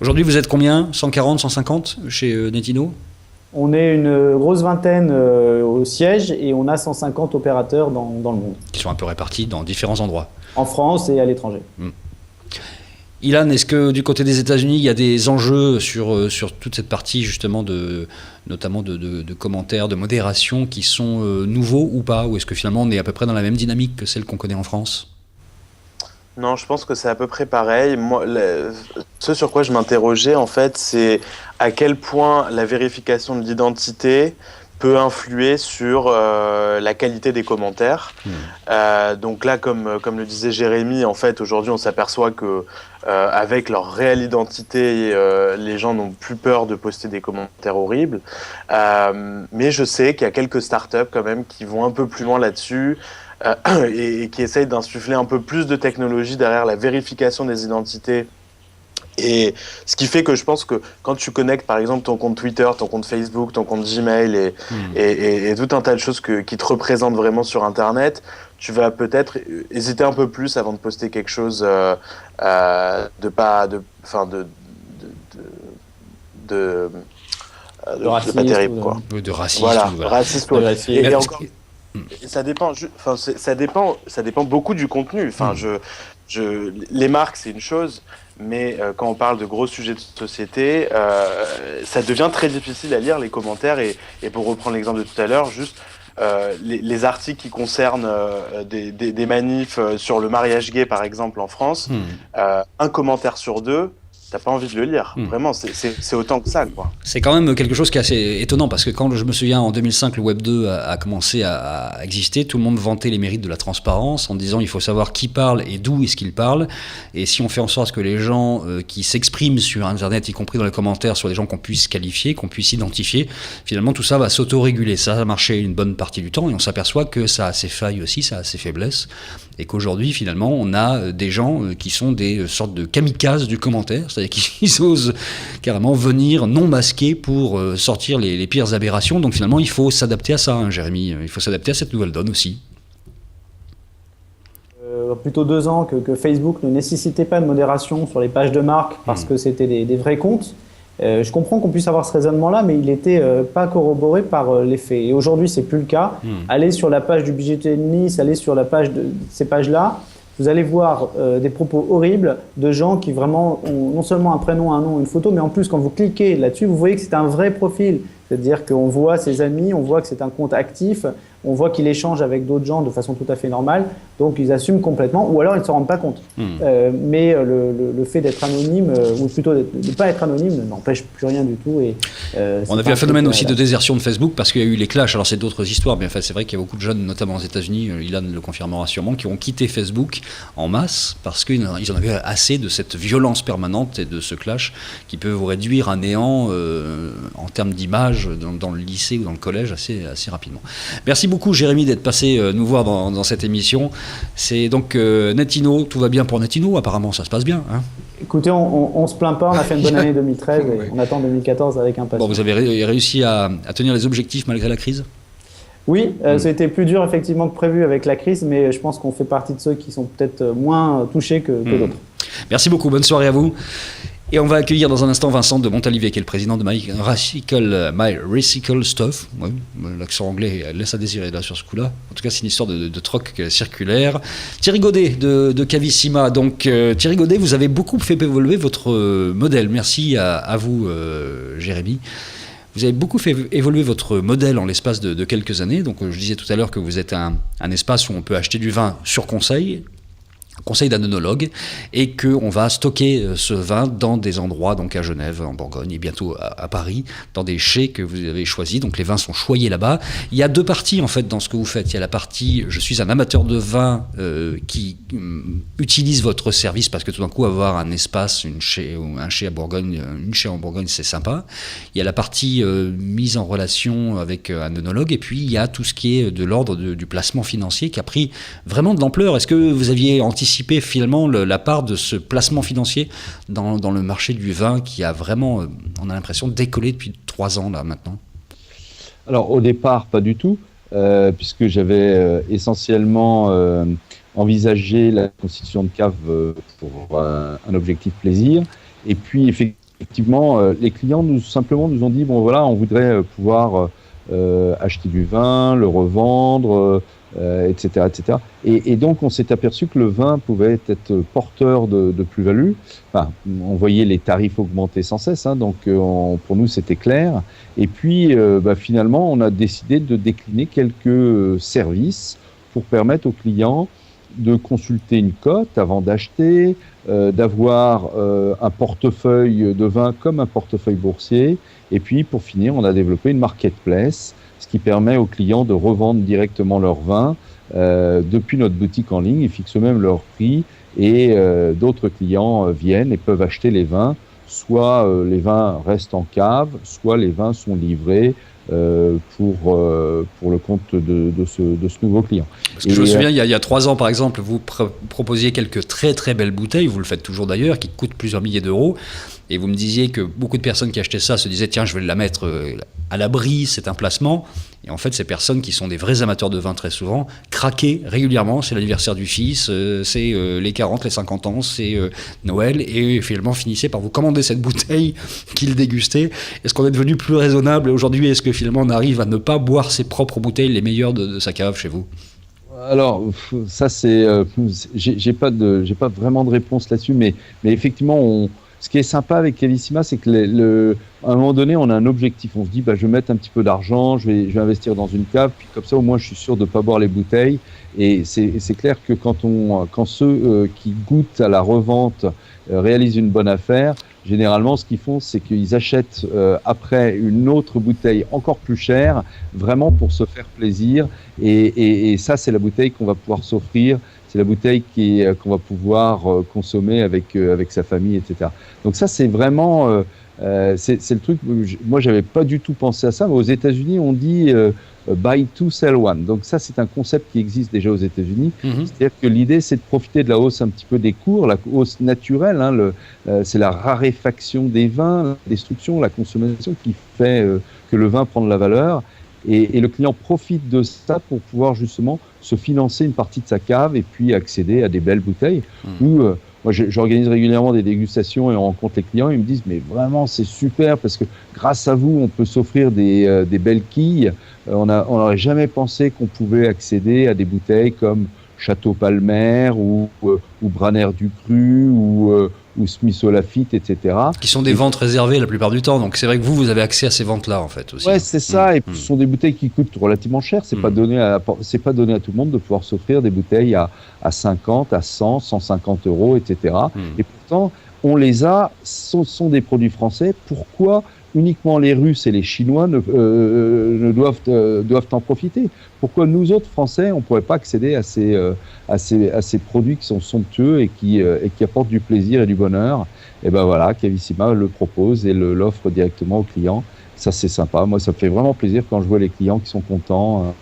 Aujourd'hui, vous êtes combien? 140, 150 chez Nettino? On est une grosse vingtaine au siège et on a 150 opérateurs dans le monde. Qui sont un peu répartis dans différents endroits. En France et à l'étranger. Ilan, est-ce que du côté des États-Unis, il y a des enjeux sur toute cette partie justement notamment de commentaires, de modération qui sont nouveaux ou pas? Ou est-ce que finalement on est à peu près dans la même dynamique que celle qu'on connaît en France? Non, je pense que c'est à peu près pareil. Moi, ce sur quoi je m'interrogeais, en fait, c'est à quel point la vérification de l'identité peut influer sur la qualité des commentaires. Donc là, comme le disait Jérémy, en fait, aujourd'hui, on s'aperçoit que avec leur réelle identité, les gens n'ont plus peur de poster des commentaires horribles. Mais je sais qu'il y a quelques startups quand même qui vont un peu plus loin là-dessus. Et qui essayent d'insuffler un peu plus de technologie derrière la vérification des identités. Et ce qui fait que je pense que quand tu connectes par exemple ton compte Twitter, ton compte Facebook, ton compte Gmail et tout un tas de choses qui te représentent vraiment sur Internet, tu vas peut-être hésiter un peu plus avant de poster quelque chose pas terrible, quoi. De racisme. Voilà, raciste. Et encore, ça dépend beaucoup du contenu. Enfin, les marques, c'est une chose, mais quand on parle de gros sujets de société, ça devient très difficile à lire les commentaires. Et pour reprendre l'exemple de tout à l'heure, juste les articles qui concernent des manifs sur le mariage gay, par exemple, en France, un commentaire sur deux, t'as pas envie de le lire. Vraiment, c'est autant que ça, quoi. C'est quand même quelque chose qui est assez étonnant, parce que quand je me souviens, en 2005, le Web 2 a commencé à exister, tout le monde vantait les mérites de la transparence en disant il faut savoir qui parle et d'où est-ce qu'il parle. Et si on fait en sorte que les gens qui s'expriment sur Internet, y compris dans les commentaires, soient des gens qu'on puisse qualifier, qu'on puisse identifier, finalement tout ça va s'auto-réguler. Ça a marché une bonne partie du temps, et on s'aperçoit que ça a ses failles aussi, ça a ses faiblesses, et qu'aujourd'hui, finalement, on a des gens qui sont des sortes de kamikazes du commentaire, c'est-à-dire qu'ils osent carrément venir non masqués pour sortir les pires aberrations. Donc finalement, il faut s'adapter à ça, hein, Jérémy. Il faut s'adapter à cette nouvelle donne aussi. Plutôt 2 ans que Facebook ne nécessitait pas de modération sur les pages de marque parce que c'était des vrais comptes. Je comprends qu'on puisse avoir ce raisonnement-là, mais il n'était pas corroboré par les faits. Et aujourd'hui, c'est plus le cas. Allez sur la page du BJT de Nice, allez sur la page de ces pages-là, vous allez voir des propos horribles de gens qui vraiment ont non seulement un prénom, un nom, une photo, mais en plus, quand vous cliquez là-dessus, vous voyez que c'est un vrai profil. C'est-à-dire qu'on voit ses amis, on voit que c'est un compte actif, on voit qu'il échange avec d'autres gens de façon tout à fait normale, donc ils assument complètement, ou alors ils ne se rendent pas compte. Mais le fait d'être anonyme, ou plutôt de ne pas être anonyme, n'empêche plus rien du tout. Et, on a vu un phénomène aussi de désertion de Facebook parce qu'il y a eu les clashs, alors c'est d'autres histoires, mais enfin, c'est vrai qu'il y a beaucoup de jeunes, notamment aux États-Unis, Ilan le confirmera sûrement, qui ont quitté Facebook en masse parce qu'ils en avaient assez de cette violence permanente et de ce clash qui peut vous réduire à néant en termes d'image dans le lycée ou dans le collège assez rapidement. Merci beaucoup Jérémy d'être passé nous voir dans cette émission. C'est donc Netino, tout va bien pour Netino, apparemment ça se passe bien. Hein. Écoutez, on se plaint pas, on a fait une bonne année 2013 et on attend 2014 avec impatience. Bon, vous avez réussi à tenir les objectifs malgré la crise ? Oui, ça a été plus dur effectivement que prévu avec la crise, mais je pense qu'on fait partie de ceux qui sont peut-être moins touchés que d'autres. Merci beaucoup, bonne soirée à vous. Et on va accueillir dans un instant Vincent de Montalivet, qui est le président de My Recycle Stuff. Ouais, l'accent anglais laisse à désirer là sur ce coup-là. En tout cas, c'est une histoire de troc circulaire. Thierry Godet de Cavissima. Donc, Thierry Godet, vous avez beaucoup fait évoluer votre modèle. Merci à vous, Jérémy. Vous avez beaucoup fait évoluer votre modèle en l'espace de quelques années. Donc, je disais tout à l'heure que vous êtes un espace où on peut acheter du vin sur conseil d'un œnologue, et qu'on va stocker ce vin dans des endroits, donc à Genève, en Bourgogne, et bientôt à Paris, dans des chais que vous avez choisis. Donc les vins sont choyés là-bas. Il y a deux parties en fait dans ce que vous faites. Il y a la partie, je suis un amateur de vin qui utilise votre service parce que tout d'un coup avoir un espace, un chai à Bourgogne, une chai en Bourgogne, c'est sympa. Il y a la partie mise en relation avec un œnologue, et puis il y a tout ce qui est de l'ordre du placement financier qui a pris vraiment de l'ampleur. Est-ce que vous aviez anticipé finalement la part de ce placement financier dans le marché du vin qui a vraiment, on a l'impression, décollé depuis 3 ans là maintenant? Alors au départ, pas du tout, puisque j'avais essentiellement envisagé la constitution de cave pour un objectif plaisir. Et puis effectivement, les clients nous ont dit, bon voilà, on voudrait pouvoir acheter du vin, le revendre, etc., etc. Et donc, on s'est aperçu que le vin pouvait être porteur de plus-value. Enfin, on voyait les tarifs augmenter sans cesse, hein, donc pour nous, c'était clair. Et puis, finalement, on a décidé de décliner quelques services pour permettre aux clients de consulter une cote avant d'acheter, d'avoir un portefeuille de vin comme un portefeuille boursier. Et puis, pour finir, on a développé une marketplace, ce qui permet aux clients de revendre directement leur vin depuis notre boutique en ligne. Ils fixent eux-mêmes leur prix et d'autres clients viennent et peuvent acheter les vins. Soit les vins restent en cave, soit les vins sont livrés pour le compte de ce nouveau client. Parce que je me souviens, il y a 3 ans, par exemple, vous proposiez quelques très très belles bouteilles, vous le faites toujours d'ailleurs, qui coûtent plusieurs milliers d'euros. Et vous me disiez que beaucoup de personnes qui achetaient ça se disaient « Tiens, je vais la mettre à l'abri, c'est un placement ». Et en fait, ces personnes qui sont des vrais amateurs de vin très souvent, craquaient régulièrement. C'est l'anniversaire du fils, c'est les 40, les 50 ans, c'est Noël. Et finalement, finissaient par vous commander cette bouteille qu'ils dégustaient. Est-ce qu'on est devenu plus raisonnable aujourd'hui? Est-ce que finalement, on arrive à ne pas boire ses propres bouteilles, les meilleures de sa cave chez vous? Alors, ça, c'est... j'ai pas vraiment de réponse là-dessus, mais effectivement, ce qui est sympa avec Cavissima, c'est que à un moment donné, on a un objectif. On se dit, je vais mettre un petit peu d'argent, je vais investir dans une cave, puis comme ça, au moins, je suis sûr de ne pas boire les bouteilles. Et c'est clair que quand ceux qui goûtent à la revente réalisent une bonne affaire, généralement, ce qu'ils font, c'est qu'ils achètent après une autre bouteille encore plus chère, vraiment pour se faire plaisir. Et ça, c'est la bouteille qu'on va pouvoir s'offrir. C'est la bouteille qu'on va pouvoir consommer avec sa famille, etc. Donc ça, c'est vraiment... c'est le truc... Moi, j'avais pas du tout pensé à ça, mais aux États-Unis, on dit buy two, sell one. Donc ça, c'est un concept qui existe déjà aux États-Unis. C'est-à-dire que l'idée, c'est de profiter de la hausse un petit peu des cours, la hausse naturelle. Hein, c'est la raréfaction des vins, la destruction, la consommation qui fait que le vin prend de la valeur. Et le client profite de ça pour pouvoir justement se financer une partie de sa cave et puis accéder à des belles bouteilles. Moi, j'organise régulièrement des dégustations et on rencontre les clients. Ils me disent, mais vraiment, c'est super parce que grâce à vous, on peut s'offrir des belles quilles. On n'aurait jamais pensé qu'on pouvait accéder à des bouteilles comme Château Palmer ou Braner du Cru ou ou Smith Lafitte, etc. Qui sont des ventes réservées la plupart du temps. Donc c'est vrai que vous avez accès à ces ventes-là en fait aussi. Ouais, c'est ça. Et puis ce sont des bouteilles qui coûtent relativement cher. C'est pas donné à tout le monde de pouvoir s'offrir des bouteilles à 50, à 100, 150 euros, etc. Et pourtant, on les a. Ce sont des produits français. Pourquoi uniquement les Russes et les Chinois doivent en profiter? Pourquoi nous autres Français, on ne pourrait pas accéder à ces produits qui sont somptueux et qui apportent du plaisir et du bonheur? Et ben voilà, Cavissima le propose et l'offre directement aux clients. Ça, c'est sympa. Moi, ça me fait vraiment plaisir quand je vois les clients qui sont contents.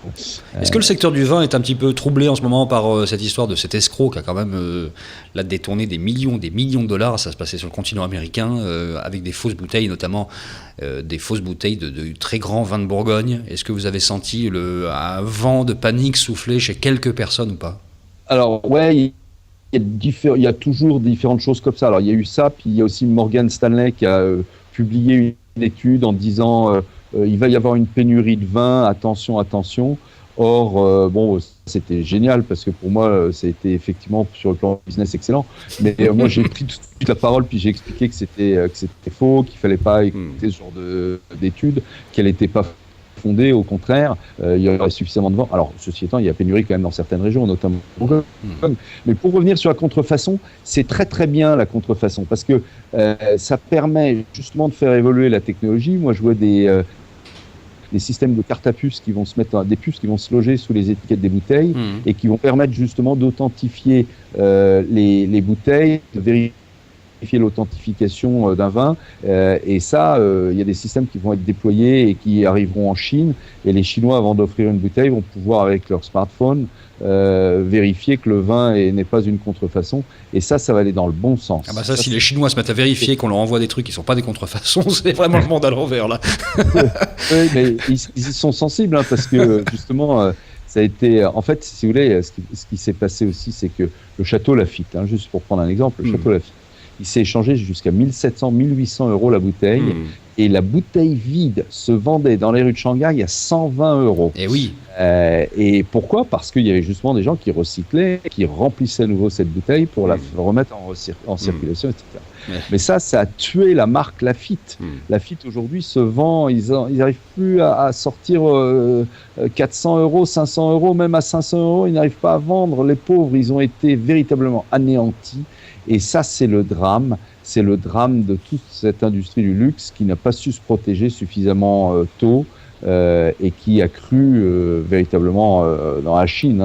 Est-ce que le secteur du vin est un petit peu troublé en ce moment par cette histoire de cet escroc qui a quand même là détourné des millions de dollars? Ça se passait sur le continent américain avec des fausses bouteilles, notamment des fausses bouteilles de très grands vins de Bourgogne. Est-ce que vous avez senti un vent de panique souffler chez quelques personnes ou pas? Alors, ouais. Il y a toujours différentes choses comme ça. Alors, il y a eu ça, puis il y a aussi Morgan Stanley qui a publié une étude en disant il va y avoir une pénurie de vin, attention, attention. Or, bon, c'était génial parce que pour moi, ça a été effectivement sur le plan business excellent. Mais moi, j'ai pris tout de suite la parole puis j'ai expliqué que c'était faux, qu'il fallait pas écouter ce genre d'études, qu'elle n'était pas fondée. Au contraire, il y aurait suffisamment de vent. Alors, ceci étant, il y a pénurie quand même dans certaines régions, notamment Bourgogne. Mais pour revenir sur la contrefaçon, c'est très très bien la contrefaçon parce que ça permet justement de faire évoluer la technologie. Moi, je vois des systèmes de cartes à puces qui vont se mettre, des puces qui vont se loger sous les étiquettes des bouteilles et qui vont permettre justement d'authentifier les bouteilles, de vérifier l'authentification d'un vin. Et ça, il y a des systèmes qui vont être déployés et qui arriveront en Chine. Et les Chinois, avant d'offrir une bouteille, vont pouvoir, avec leur smartphone, vérifier que le vin n'est pas une contrefaçon. Et ça va aller dans le bon sens. Ah bah ça, si les Chinois se mettent à vérifier qu'on leur envoie des trucs qui ne sont pas des contrefaçons, c'est vraiment le monde à l'envers, là. Oui, mais ils y sont sensibles, parce que, justement... ça a été, en fait, si vous voulez, ce qui s'est passé aussi, c'est que le château Lafite, juste pour prendre un exemple, le château Lafite, il s'est échangé jusqu'à 1700, 1800 euros la bouteille, et la bouteille vide se vendait dans les rues de Shanghai à 120 euros. Et oui. Et pourquoi? Parce qu'il y avait justement des gens qui recyclaient, qui remplissaient à nouveau cette bouteille pour la remettre en circulation, etc. Mais ça a tué la marque Lafite. Lafite aujourd'hui se vend, ils n'arrivent plus à sortir 400 euros, 500 euros, même à 500 euros, ils n'arrivent pas à vendre. Les pauvres, ils ont été véritablement anéantis. Et ça, c'est le drame. C'est le drame de toute cette industrie du luxe qui n'a pas su se protéger suffisamment tôt et qui a cru véritablement dans la Chine.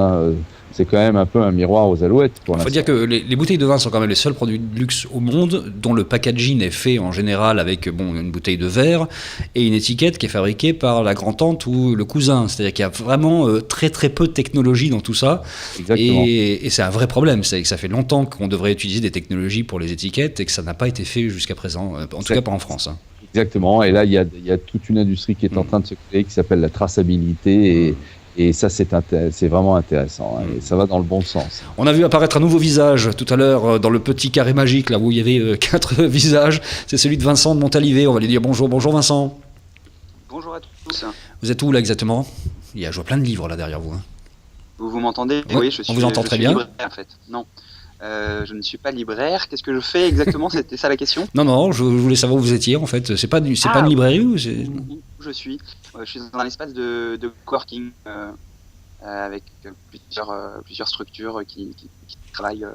C'est quand même un peu un miroir aux alouettes pour l'instant. Il faut dire que les bouteilles de vin sont quand même les seuls produits de luxe au monde dont le packaging est fait en général avec une bouteille de verre et une étiquette qui est fabriquée par la grand-tante ou le cousin. C'est-à-dire qu'il y a vraiment très très peu de technologie dans tout ça. Exactement. Et c'est un vrai problème. C'est que ça fait longtemps qu'on devrait utiliser des technologies pour les étiquettes et que ça n'a pas été fait jusqu'à présent, en tout cas pas en France. Exactement. Et là, il y a toute une industrie qui est en train de se créer qui s'appelle la traçabilité et ça, c'est vraiment intéressant. Et ça va dans le bon sens. On a vu apparaître un nouveau visage tout à l'heure dans le petit carré magique, là où il y avait 4 visages. C'est celui de Vincent de Montalivet. On va lui dire bonjour. Bonjour Vincent. Bonjour à tous. Vous êtes où là exactement? Je vois plein de livres là derrière vous. Vous m'entendez? Oui, on vous entend très bien. Libraire, en fait. Non. Je ne suis pas libraire. Qu'est-ce que je fais exactement? C'était ça la question? Non, je voulais savoir où vous étiez en fait. C'est pas une librairie ou c'est... Où je suis dans un espace de coworking avec plusieurs structures qui travaillent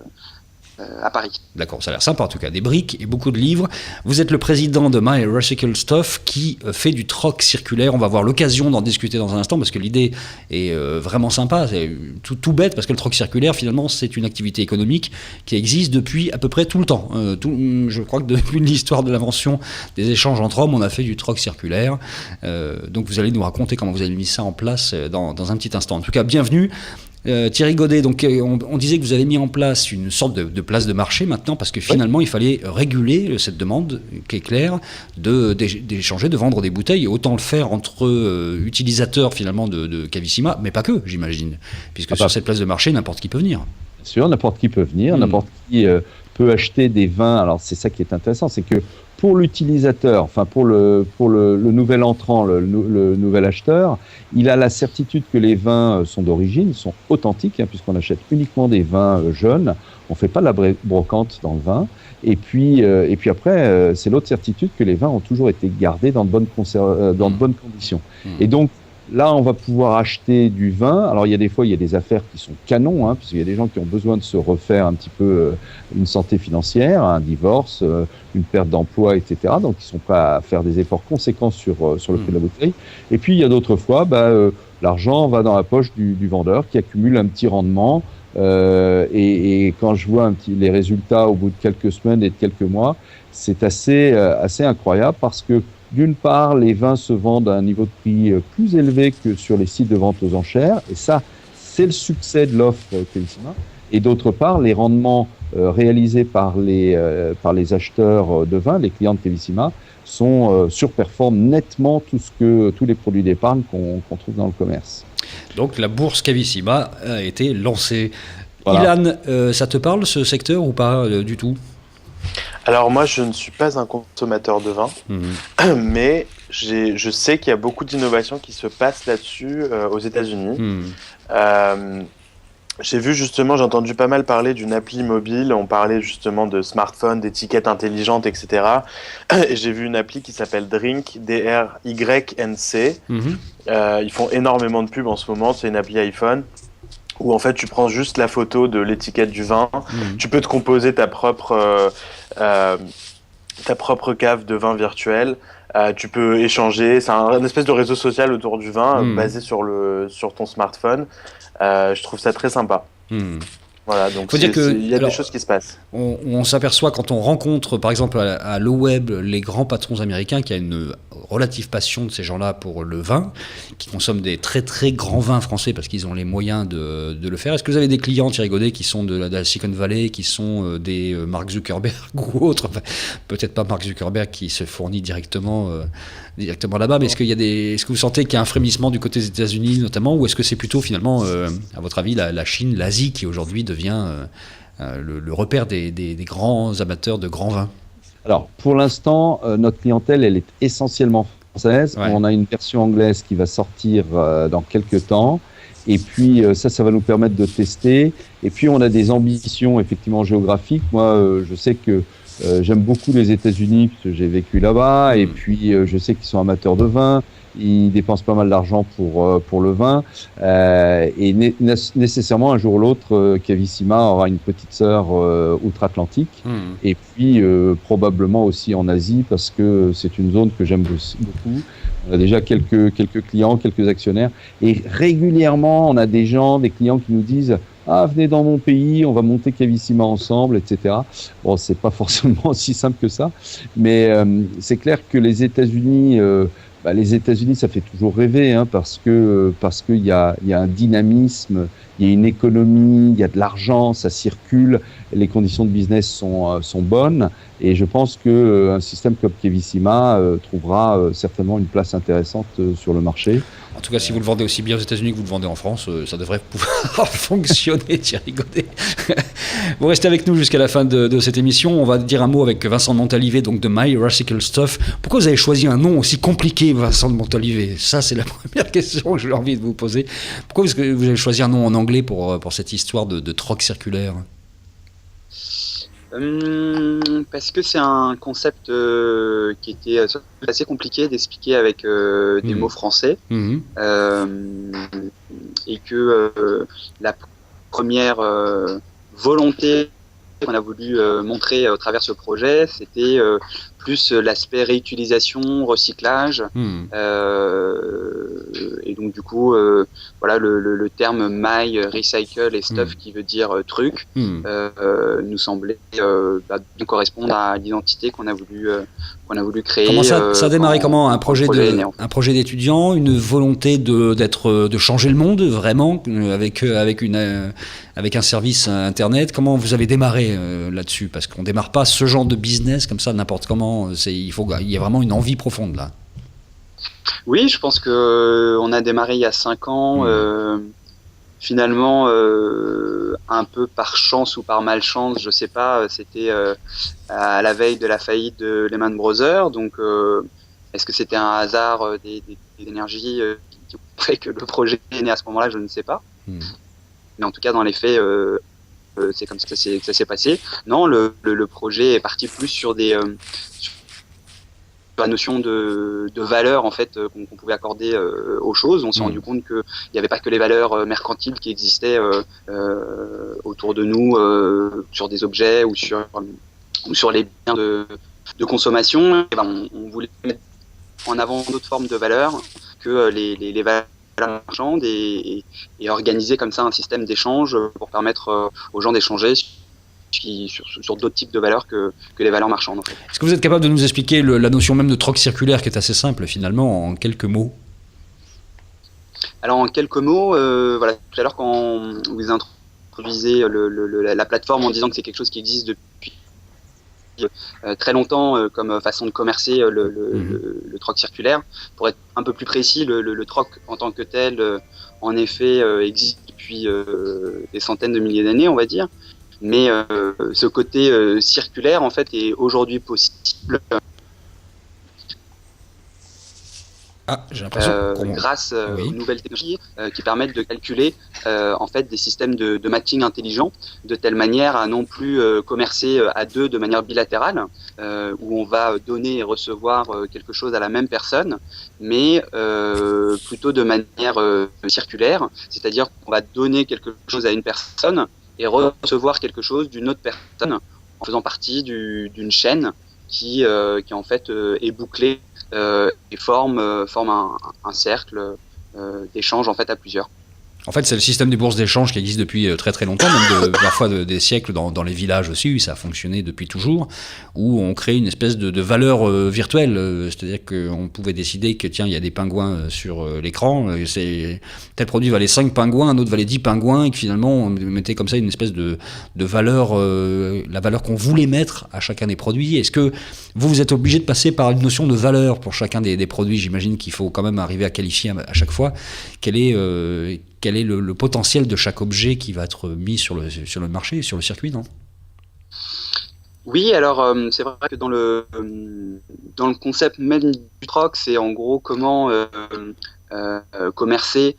à Paris. D'accord, ça a l'air sympa en tout cas. Des briques et beaucoup de livres. Vous êtes le président de My Recycle Stuff qui fait du troc circulaire. On va avoir l'occasion d'en discuter dans un instant parce que l'idée est vraiment sympa. C'est tout bête parce que le troc circulaire finalement c'est une activité économique qui existe depuis à peu près tout le temps. Je crois que depuis l'histoire de l'invention des échanges entre hommes, on a fait du troc circulaire. Donc vous allez nous raconter comment vous avez mis ça en place dans un petit instant. En tout cas, bienvenue. Thierry Godet, donc on disait que vous avez mis en place une sorte de place de marché maintenant parce que finalement il fallait réguler cette demande qui est claire d'échanger, de vendre des bouteilles et autant le faire entre utilisateurs finalement de Cavissima, mais pas que j'imagine, puisque sur cette place de marché n'importe qui peut venir. Bien sûr, n'importe qui peut venir, n'importe qui peut acheter des vins. Alors c'est ça qui est intéressant, c'est que pour l'utilisateur, enfin pour le nouvel entrant, le nouvel acheteur, il a la certitude que les vins sont d'origine, sont authentiques, puisqu'on achète uniquement des vins jeunes. On fait pas de la brocante dans le vin. Et puis après, c'est l'autre certitude que les vins ont toujours été gardés dans de bonnes conditions. Et donc là, on va pouvoir acheter du vin. Alors, il y a des affaires qui sont canons, puisqu'il y a des gens qui ont besoin de se refaire un petit peu une santé financière, un divorce, une perte d'emploi, etc. Donc, ils sont prêts à faire des efforts conséquents sur le prix de la bouteille. Et puis, il y a d'autres fois, l'argent va dans la poche du vendeur qui accumule un petit rendement. Et quand je vois les résultats au bout de quelques semaines et de quelques mois, c'est assez incroyable parce que d'une part, les vins se vendent à un niveau de prix plus élevé que sur les sites de vente aux enchères, et ça, c'est le succès de l'offre Cavissima. Et d'autre part, les rendements réalisés par les acheteurs de vin, les clients de Cavissima, surperforment nettement tous les produits d'épargne qu'on trouve dans le commerce. Donc la bourse Cavissima a été lancée. Voilà. Ilan, ça te parle ce secteur ou pas du tout ? Alors moi, je ne suis pas un consommateur de vin, mais je sais qu'il y a beaucoup d'innovations qui se passent là-dessus aux États-Unis. J'ai entendu pas mal parler d'une appli mobile, on parlait justement de smartphones, d'étiquettes intelligentes, etc. Et j'ai vu une appli qui s'appelle Drink, D-R-Y-N-C. Ils font énormément de pubs en ce moment, c'est une appli iPhone, où en fait tu prends juste la photo de l'étiquette du vin, tu peux te composer ta propre cave de vin virtuel, tu peux échanger, c'est un espèce de réseau social autour du vin basé sur ton smartphone. Je trouve ça très sympa. Voilà, donc il y a des choses qui se passent. On s'aperçoit quand on rencontre, par exemple, à l'O-Web, les grands patrons américains, qu'il y a une relative passion de ces gens-là pour le vin, qui consomment des très très grands vins français parce qu'ils ont les moyens de le faire. Est-ce que vous avez des clients, Thierry Godet, qui sont de la Silicon Valley, qui sont des Mark Zuckerberg ou autres, enfin, peut-être pas Mark Zuckerberg qui se fournit directement là-bas, mais est-ce que vous sentez qu'il y a un frémissement du côté des États-Unis notamment, ou est-ce que c'est plutôt finalement, à votre avis, la Chine, l'Asie qui aujourd'hui devient le repère des grands amateurs de grands vins? Alors, pour l'instant, notre clientèle, elle est essentiellement française. Ouais. On a une version anglaise qui va sortir dans quelques temps. Et puis, ça va nous permettre de tester. Et puis, on a des ambitions, effectivement, géographiques. Moi, je sais que j'aime beaucoup les États-Unis parce que j'ai vécu là-bas. Et puis, je sais qu'ils sont amateurs de vin. Ils dépensent pas mal d'argent pour le vin. Et nécessairement, un jour ou l'autre, Cavissima aura une petite sœur outre-Atlantique. Et puis, probablement aussi en Asie, parce que c'est une zone que j'aime beaucoup. On a déjà quelques clients, quelques actionnaires. Et régulièrement, on a des clients qui nous disent « Ah, venez dans mon pays, on va monter Cavissima ensemble, etc. » Bon, c'est pas forcément aussi simple que ça. Mais c'est clair que les États-Unis... les États-Unis, ça fait toujours rêver, parce qu'il y a un dynamisme, il y a une économie, il y a de l'argent, ça circule, les conditions de business sont bonnes, et je pense que un système comme Cavissima trouvera certainement une place intéressante sur le marché. En tout cas, si vous le vendez aussi bien aux États-Unis que vous le vendez en France, ça devrait pouvoir fonctionner, Thierry Godet. Vous restez avec nous jusqu'à la fin de cette émission. On va dire un mot avec Vincent de Montalivet, donc de My Rasical Stuff. Pourquoi vous avez choisi un nom aussi compliqué, Vincent de Montalivet? Ça, c'est la première question que j'ai envie de vous poser. Pourquoi vous avez choisi un nom en anglais pour cette histoire de troc circulaire? Parce que c'est un concept qui était assez compliqué d'expliquer avec des mots français, et que la première volonté qu'on a voulu montrer à travers ce projet, c'était plus l'aspect réutilisation, recyclage, et donc du coup voilà, le terme My Recycle et Stuff qui veut dire truc nous semblait correspondre à l'identité qu'on a voulu créer. Comment ça a démarré? Comment un projet d'étudiant, une volonté de changer le monde vraiment avec un service internet? Comment vous avez démarré là-dessus? Parce qu'on démarre pas ce genre de business comme ça n'importe comment. Il y a vraiment une envie profonde là. Oui, je pense que on a démarré il y a 5 ans finalement, un peu par chance ou par malchance, je sais pas, c'était à la veille de la faillite de Lehman Brothers. Donc, est-ce que c'était un hasard des énergies qui ont fait que le projet est né à ce moment-là? Je ne sais pas. Mais en tout cas, dans les faits, c'est comme ça que ça s'est passé. Non, le projet est parti plus sur sur la notion de valeur en fait qu'on pouvait accorder aux choses. On s'est rendu compte qu'il n'y avait pas que les valeurs mercantiles qui existaient autour de nous, sur des objets ou sur les biens de consommation. Et ben, on voulait mettre en avant d'autres formes de valeurs que les valeurs marchandes et organiser comme ça un système d'échange pour permettre aux gens d'échanger sur d'autres types de valeurs que les valeurs marchandes. En fait. Est-ce que vous êtes capable de nous expliquer la notion même de troc circulaire qui est assez simple finalement en quelques mots? Alors en quelques mots, voilà, tout à l'heure quand vous introduisez la plateforme en disant que c'est quelque chose qui existe depuis très longtemps comme façon de commercer le troc circulaire. Pour être un peu plus précis, le troc en tant que tel, en effet, existe depuis des centaines de milliers d'années, on va dire. Mais ce côté circulaire, en fait, est aujourd'hui possible j'ai l'impression grâce aux nouvelles technologies qui permettent de calculer en fait des systèmes de matching intelligents de telle manière à non plus commercer à deux de manière bilatérale où on va donner et recevoir quelque chose à la même personne, mais plutôt de manière circulaire, c'est-à-dire qu'on va donner quelque chose à une personne et recevoir quelque chose d'une autre personne en faisant partie d'une chaîne qui en fait est bouclée et forme un cercle d'échange en fait à plusieurs. En fait, c'est le système des bourses d'échange qui existe depuis très très longtemps, même parfois des siècles dans les villages aussi, ça a fonctionné depuis toujours, où on crée une espèce de valeur virtuelle, c'est-à-dire qu'on pouvait décider que tiens, il y a des pingouins sur l'écran, tel produit valait 5 pingouins, un autre valait 10 pingouins, et que finalement on mettait comme ça une espèce de valeur, la valeur qu'on voulait mettre à chacun des produits. Est-ce que vous êtes obligé de passer par une notion de valeur pour chacun des produits? J'imagine qu'il faut quand même arriver à qualifier à chaque fois quel est le potentiel de chaque objet qui va être mis sur le marché, sur le circuit, non? Oui, alors c'est vrai que dans le concept même du troc, c'est en gros comment commercer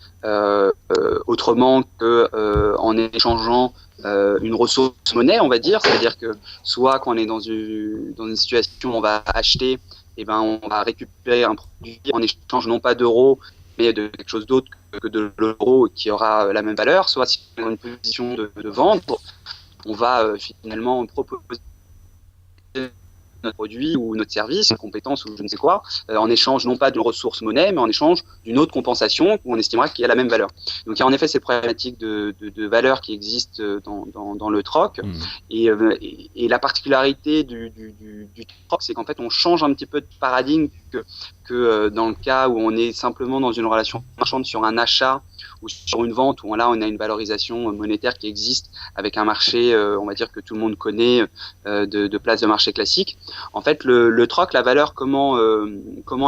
autrement que en échangeant une ressource monnaie, on va dire. C'est-à-dire que soit quand on est dans une situation où on va acheter, et ben on va récupérer un produit en échange non pas d'euros, mais de quelque chose d'autre que de l'euro qui aura la même valeur, soit si on est dans une position de vendre, on va finalement proposer notre produit ou notre service, une compétence ou je ne sais quoi, en échange non pas d'une ressource monnaie, mais en échange d'une autre compensation où on estimera qu'il y a la même valeur. Donc il y a en effet ces problématiques de valeur qui existent dans le troc. Et la particularité du troc, c'est qu'en fait on change un petit peu de paradigme que dans le cas où on est simplement dans une relation marchande sur un achat ou sur une vente, où là on a une valorisation monétaire qui existe avec un marché, on va dire que tout le monde connaît, de place de marché classique. En fait, le troc, la valeur, comment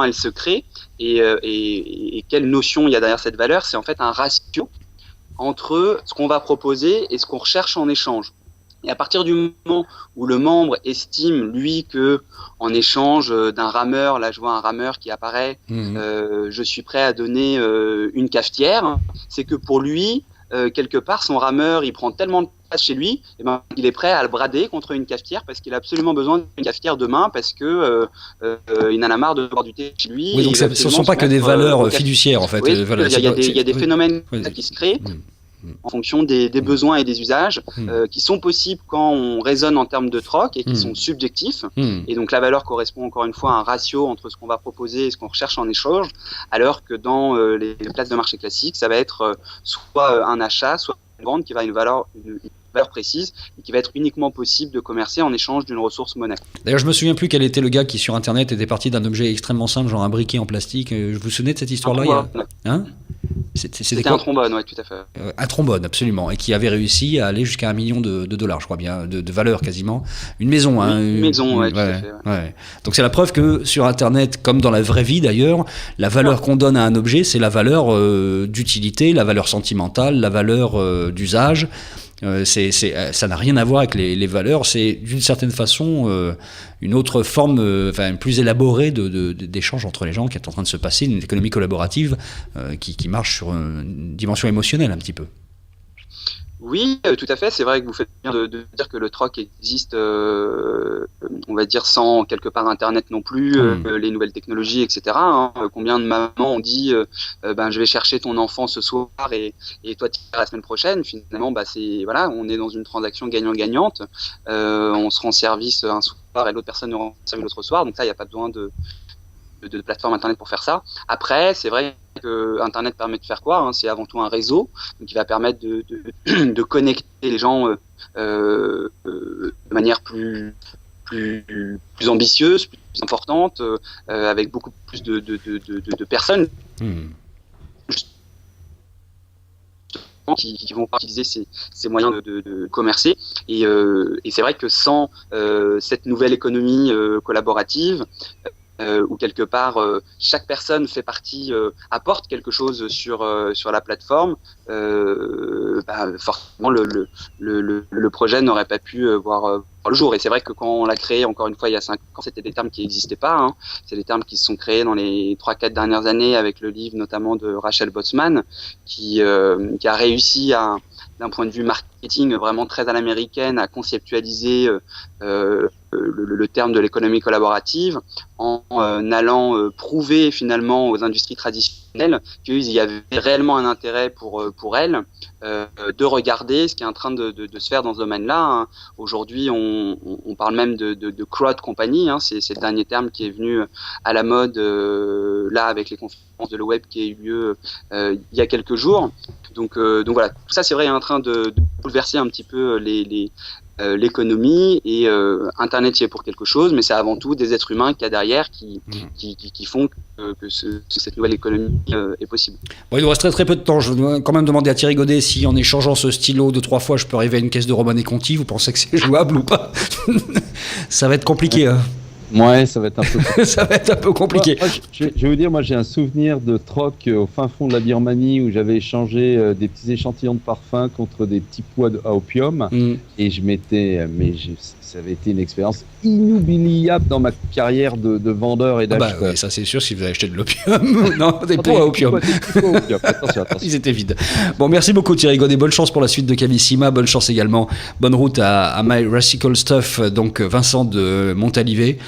elle se crée et quelle notion il y a derrière cette valeur, c'est en fait un ratio entre ce qu'on va proposer et ce qu'on recherche en échange. Et à partir du moment où le membre estime, lui, que en échange d'un rameur, là je vois un rameur qui apparaît, je suis prêt à donner une cafetière, c'est que pour lui, quelque part, son rameur, il prend tellement de place chez lui, et ben, il est prêt à le brader contre une cafetière parce qu'il a absolument besoin d'une cafetière demain parce que il en a marre de boire du thé chez lui. Oui, donc ce ne sont pas que des valeurs fiduciaires en fait. Oui, il y a des phénomènes qui se créent. En fonction des besoins et des usages qui sont possibles quand on raisonne en termes de troc et qui sont subjectifs. Et donc la valeur correspond encore une fois à un ratio entre ce qu'on va proposer et ce qu'on recherche en échange, alors que dans les places de marché classiques, ça va être soit un achat, soit une vente qui va avoir une valeur précise et qui va être uniquement possible de commercer en échange d'une ressource monnaie. D'ailleurs, je me souviens plus quel était le gars qui sur Internet était parti d'un objet extrêmement simple, genre un briquet en plastique. Vous vous souvenez de cette histoire-là? C'était un trombone, oui, tout à fait. Un trombone, absolument, et qui avait réussi à aller jusqu'à $1 million, je crois bien, de valeur quasiment. Une maison, hein. Une maison, ouais, tout à fait. Ouais. Donc c'est la preuve que sur Internet, comme dans la vraie vie d'ailleurs, la valeur qu'on donne à un objet, c'est la valeur d'utilité, la valeur sentimentale, la valeur d'usage. Ça n'a rien à voir avec les valeurs, c'est d'une certaine façon une autre forme, plus élaborée d'échange entre les gens qui est en train de se passer, une économie collaborative qui marche sur une dimension émotionnelle un petit peu. Oui, tout à fait. C'est vrai que vous faites bien de dire que le troc existe, on va dire, sans quelque part Internet non plus, les nouvelles technologies, etc. Hein. Combien de mamans ont dit, je vais chercher ton enfant ce soir et toi tu iras la semaine prochaine. Finalement, on est dans une transaction gagnant-gagnante. On se rend service un soir et l'autre personne nous rend service l'autre soir. Donc ça, il n'y a pas besoin de plateforme Internet pour faire ça. Après, c'est vrai que Internet permet de faire quoi, hein, c'est avant tout un réseau qui va permettre de connecter les gens de manière plus ambitieuse, plus importante, avec beaucoup plus de personnes qui vont utiliser ces moyens de commercer. Et c'est vrai que sans cette nouvelle économie collaborative, où quelque part chaque personne fait partie, apporte quelque chose sur la plateforme, forcément le projet n'aurait pas pu voir le jour. Et c'est vrai que quand on l'a créé, encore une fois, il y a 5 ans, c'était des termes qui n'existaient pas. Hein. C'est des termes qui se sont créés dans les 3-4 dernières années avec le livre notamment de Rachel Botsman, qui a réussi d'un point de vue marketing vraiment très à l'américaine, à conceptualiser le terme de l'économie collaborative en allant prouver finalement aux industries traditionnelles qu'il y avait réellement un intérêt pour elles de regarder ce qui est en train de se faire dans ce domaine-là. Hein. Aujourd'hui, on parle même de crowd company, hein. C'est le dernier terme qui est venu à la mode là avec les conférences de l'O-Web qui a eu lieu il y a quelques jours. Donc voilà, tout ça c'est vrai est en train de bouleverser un petit peu l'économie et Internet y est pour quelque chose, mais c'est avant tout des êtres humains qu'il y a derrière qui font que cette nouvelle économie est possible. Bon, il nous reste très très peu de temps. Je vais quand même demander à Thierry Godet si en échangeant ce stylo 2-3 fois je peux arriver à une caisse de Roman et Conti. Vous pensez que c'est jouable ou pas? Ça va être compliqué. Hein. Ouais, ça va être un peu compliqué. Ça va être un peu compliqué. Je vais vous dire, moi j'ai un souvenir de troc au fin fond de la Birmanie où j'avais échangé des petits échantillons de parfum contre des petits pois à opium et ça avait été une expérience inoubliable dans ma carrière de vendeur et d'acheteur. Oui, ça c'est sûr si vous avez acheté de l'opium. Non, des pois à opium. Attention. Ils étaient vides. Bon, merci beaucoup Thierry Godet, bonne chance pour la suite de Cavissima, bonne chance également, bonne route à My Radical Stuff, donc Vincent de Montalivet.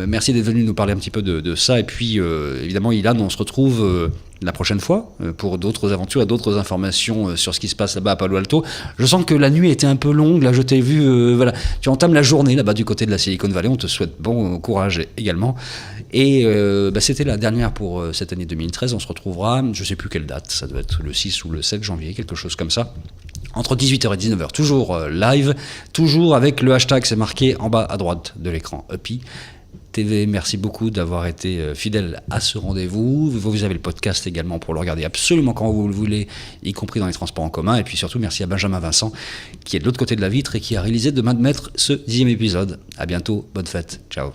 Merci d'être venu nous parler un petit peu de ça et puis évidemment Ilan, on se retrouve la prochaine fois pour d'autres aventures et d'autres informations sur ce qui se passe là-bas à Palo Alto. Je sens que la nuit était un peu longue, là je t'ai vu, tu entames la journée là-bas du côté de la Silicon Valley, on te souhaite bon courage également et c'était la dernière pour cette année 2013, on se retrouvera, je sais plus quelle date, ça doit être le 6 ou le 7 janvier, quelque chose comme ça. Entre 18h et 19h, toujours live, toujours avec le hashtag, c'est marqué en bas à droite de l'écran, Uppy TV. Merci beaucoup d'avoir été fidèle à ce rendez-vous. Vous avez le podcast également pour le regarder absolument quand vous le voulez, y compris dans les transports en commun. Et puis surtout, merci à Benjamin Vincent, qui est de l'autre côté de la vitre et qui a réalisé de main de maître ce 10e épisode. À bientôt, bonne fête, ciao.